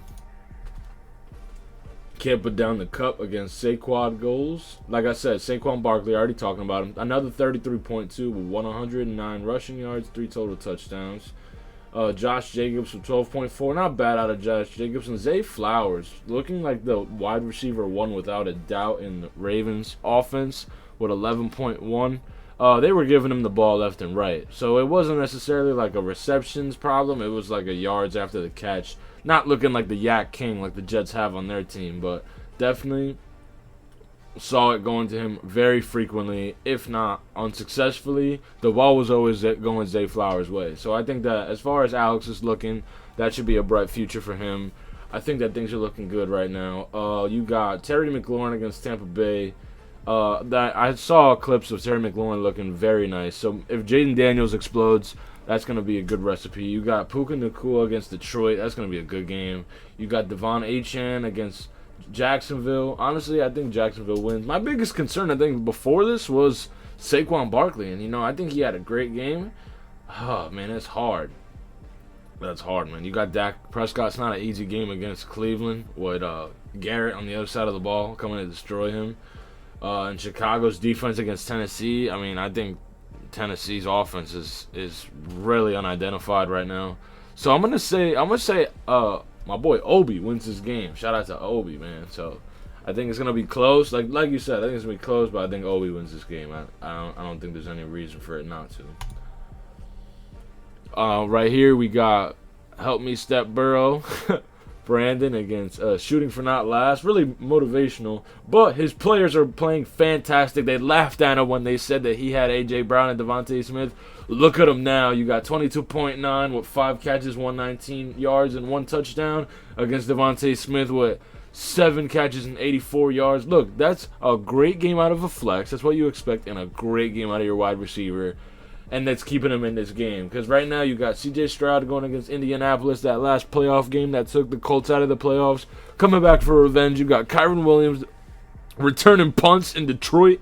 Can't put down the cup against Saquon goals. Like I said, Saquon Barkley, already talking about him. Another 33.2 with 109 rushing yards, 3 total touchdowns. Josh Jacobs with 12.4. Not bad out of Josh Jacobs. And Zay Flowers, looking like the wide receiver one without a doubt in the Ravens offense with 11.1. They were giving him the ball left and right. So it wasn't necessarily like a receptions problem. It was like a yards after the catch. Not looking like the Yak King like the Jets have on their team, but definitely saw it going to him very frequently, if not unsuccessfully. The ball was always going Zay Flowers' way. So I think that as far as Alex is looking, that should be a bright future for him. I think that things are looking good right now. You got Terry McLaurin against Tampa Bay. That I saw clips of Terry McLaurin looking very nice. So if Jaden Daniels explodes, that's going to be a good recipe. You got Puka Nacua against Detroit. That's going to be a good game. You got Devon Achane against Jacksonville. Honestly, I think Jacksonville wins. My biggest concern, I think, before this was Saquon Barkley. And, I think he had a great game. Oh, man, it's hard. That's hard, man. You got Dak Prescott. It's not an easy game against Cleveland with Garrett on the other side of the ball coming to destroy him. And Chicago's defense against Tennessee. I mean, I think Tennessee's offense is really unidentified right now. So I'm gonna say my boy Obi wins this game. Shout out to Obi, man. So I think it's gonna be close. Like you said, I think it's gonna be close, but I think Obi wins this game. I don't think there's any reason for it not to. Right here we got Help Me Step Burrow. Brandon against Shooting for Not Last. Really motivational. But his players are playing fantastic. They laughed at him when they said that he had A.J. Brown and Devontae Smith. Look at him now. You got 22.9 with 5 catches, 119 yards, and 1 touchdown against Devontae Smith with 7 catches and 84 yards. Look, that's a great game out of a flex. That's what you expect, and a great game out of your wide receiver. And that's keeping him in this game. Because right now you got C.J. Stroud going against Indianapolis, that last playoff game that took the Colts out of the playoffs. Coming back for revenge, you got Kyron Williams returning punts in Detroit.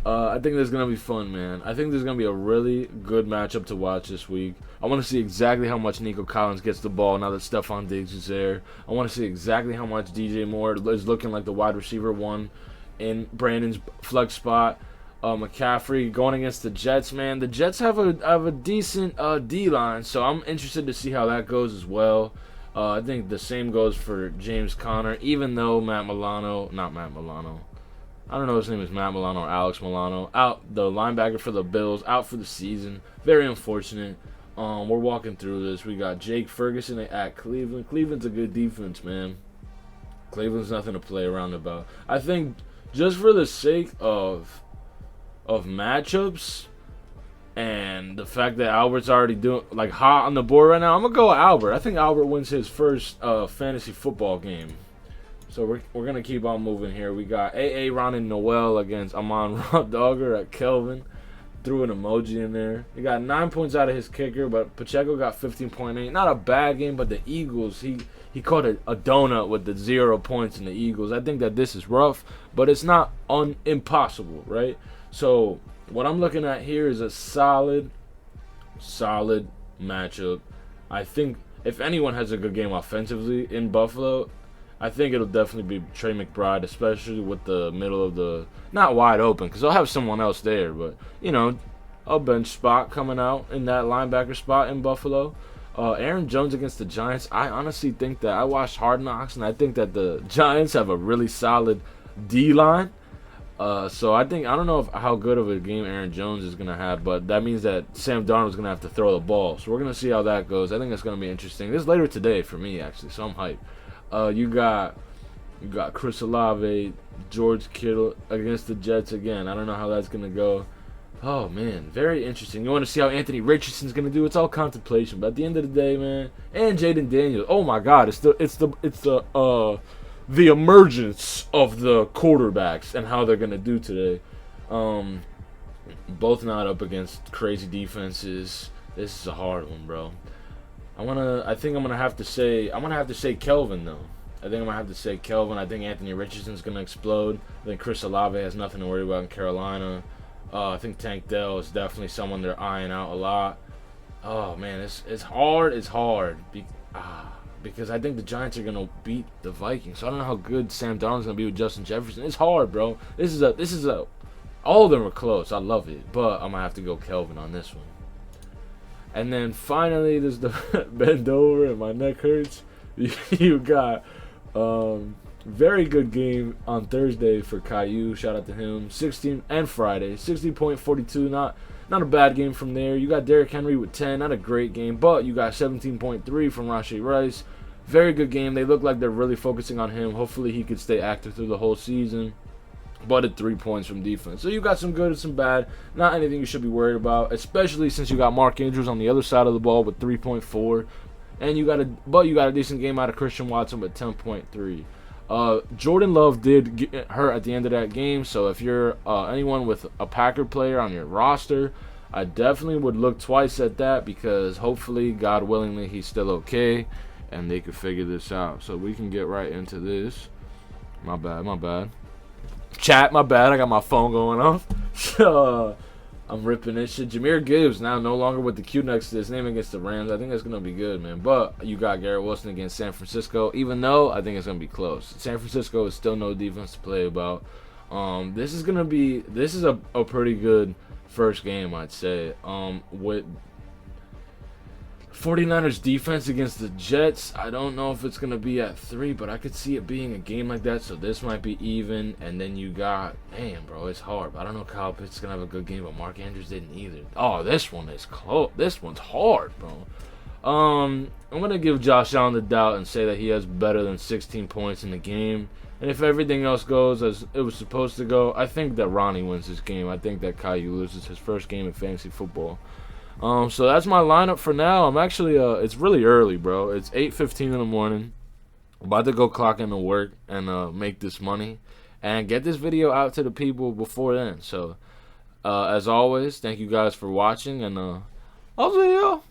I think this is going to be fun, man. I think this is going to be a really good matchup to watch this week. I want to see exactly how much Nico Collins gets the ball now that Stephon Diggs is there. I want to see exactly how much DJ Moore is looking like the wide receiver one in Brandon's flex spot. McCaffrey going against the Jets, man. The Jets have a decent D-line, so I'm interested to see how that goes as well. I think the same goes for James Conner, even though I don't know if his name is Matt Milano or Alex Milano, out the linebacker for the Bills, out for the season. Very unfortunate. We're walking through this. We got Jake Ferguson at Cleveland. Cleveland's a good defense, man. Cleveland's nothing to play around about. I think just for the sake of matchups and the fact that Albert's already doing hot on the board right now, I'm gonna go with Albert. I think Albert wins his first fantasy football game. So we're gonna keep on moving here. We got Ron and Noel against Amon Dogger at Kelvin. Threw an emoji in there. He got 9 points out of his kicker, but Pacheco got 15.8. Not a bad game, but the Eagles, he caught a donut with the 0 points in the Eagles. I think that this is rough, but it's not impossible, right? So what I'm looking at here is a solid matchup. I think if anyone has a good game offensively in Buffalo, I think it'll definitely be Trey McBride, especially with the middle of the, not wide open, because they'll have someone else there, but, a bench spot coming out in that linebacker spot in Buffalo. Aaron Jones against the Giants, I honestly think that I watched Hard Knocks, and I think that the Giants have a really solid D-line. So I don't know how good of a game Aaron Jones is going to have, but that means that Sam Darnold's going to have to throw the ball. So we're going to see how that goes. I think it's going to be interesting. This is later today for me, actually, so I'm hyped. You got Chris Olave, George Kittle against the Jets again. I don't know how that's going to go. Oh, man, very interesting. You want to see how Anthony Richardson's going to do? It's all contemplation, but at the end of the day, man, and Jaden Daniels. Oh, my God, it's the emergence of the quarterbacks and how they're going to do today. Both not up against crazy defenses. This is a hard one, bro. I think I'm gonna have to say Kelvin though. I think I'm gonna have to say Kelvin. I think Anthony Richardson's gonna explode. I think Chris Olave has nothing to worry about in Carolina. I think Tank Dell is definitely someone they're eyeing out a lot. Oh man, it's hard. It's hard because I think the Giants are gonna beat the Vikings. So I don't know how good Sam Darnold's gonna be with Justin Jefferson. It's hard, bro. This is a. All of them are close. I love it, but I'm gonna have to go Kelvin on this one. And then finally, there's the bend over and my neck hurts. You got very good game on Thursday for Caillou. Shout out to him. 16 and Friday, 60.42. Not a bad game from there. You got Derrick Henry with 10. Not a great game, but you got 17.3 from Rashee Rice. Very good game. They look like they're really focusing on him. Hopefully he could stay active through the whole season. But at 3 points from defense. So you got some good and some bad. Not anything you should be worried about, especially since you got Mark Andrews on the other side of the ball with 3.4. And you got a decent game out of Christian Watson with 10.3. Jordan Love did get hurt at the end of that game, so if you're anyone with a Packer player on your roster, I definitely would look twice at that because hopefully, God willingly, he's still okay and they could figure this out. So we can get right into this. My bad. Chat, my bad. I got my phone going off. So, I'm ripping this shit. Jahmyr Gibbs now no longer with the Q next to his name against the Rams. I think that's going to be good, man. But you got Garrett Wilson against San Francisco, even though I think it's going to be close. San Francisco is still no defense to play about. This is a pretty good first game, I'd say. With 49ers defense against the Jets, I don't know if it's going to be at 3, but I could see it being a game like that, so this might be even. And then you got, damn, bro, it's hard. I don't know Kyle Pitts is going to have a good game, but Mark Andrews didn't either. Oh, this one is close. This one's hard, bro. I'm going to give Josh Allen the doubt and say that he has better than 16 points in the game. And if everything else goes as it was supposed to go, I think that Ronnie wins this game. I think that Caillou loses his first game in fantasy football. So that's my lineup for now. I'm actually, it's really early, bro. It's 8:15 in the morning. I'm about to go clock into work and make this money and get this video out to the people before then. So, as always, thank you guys for watching, and I'll see y'all.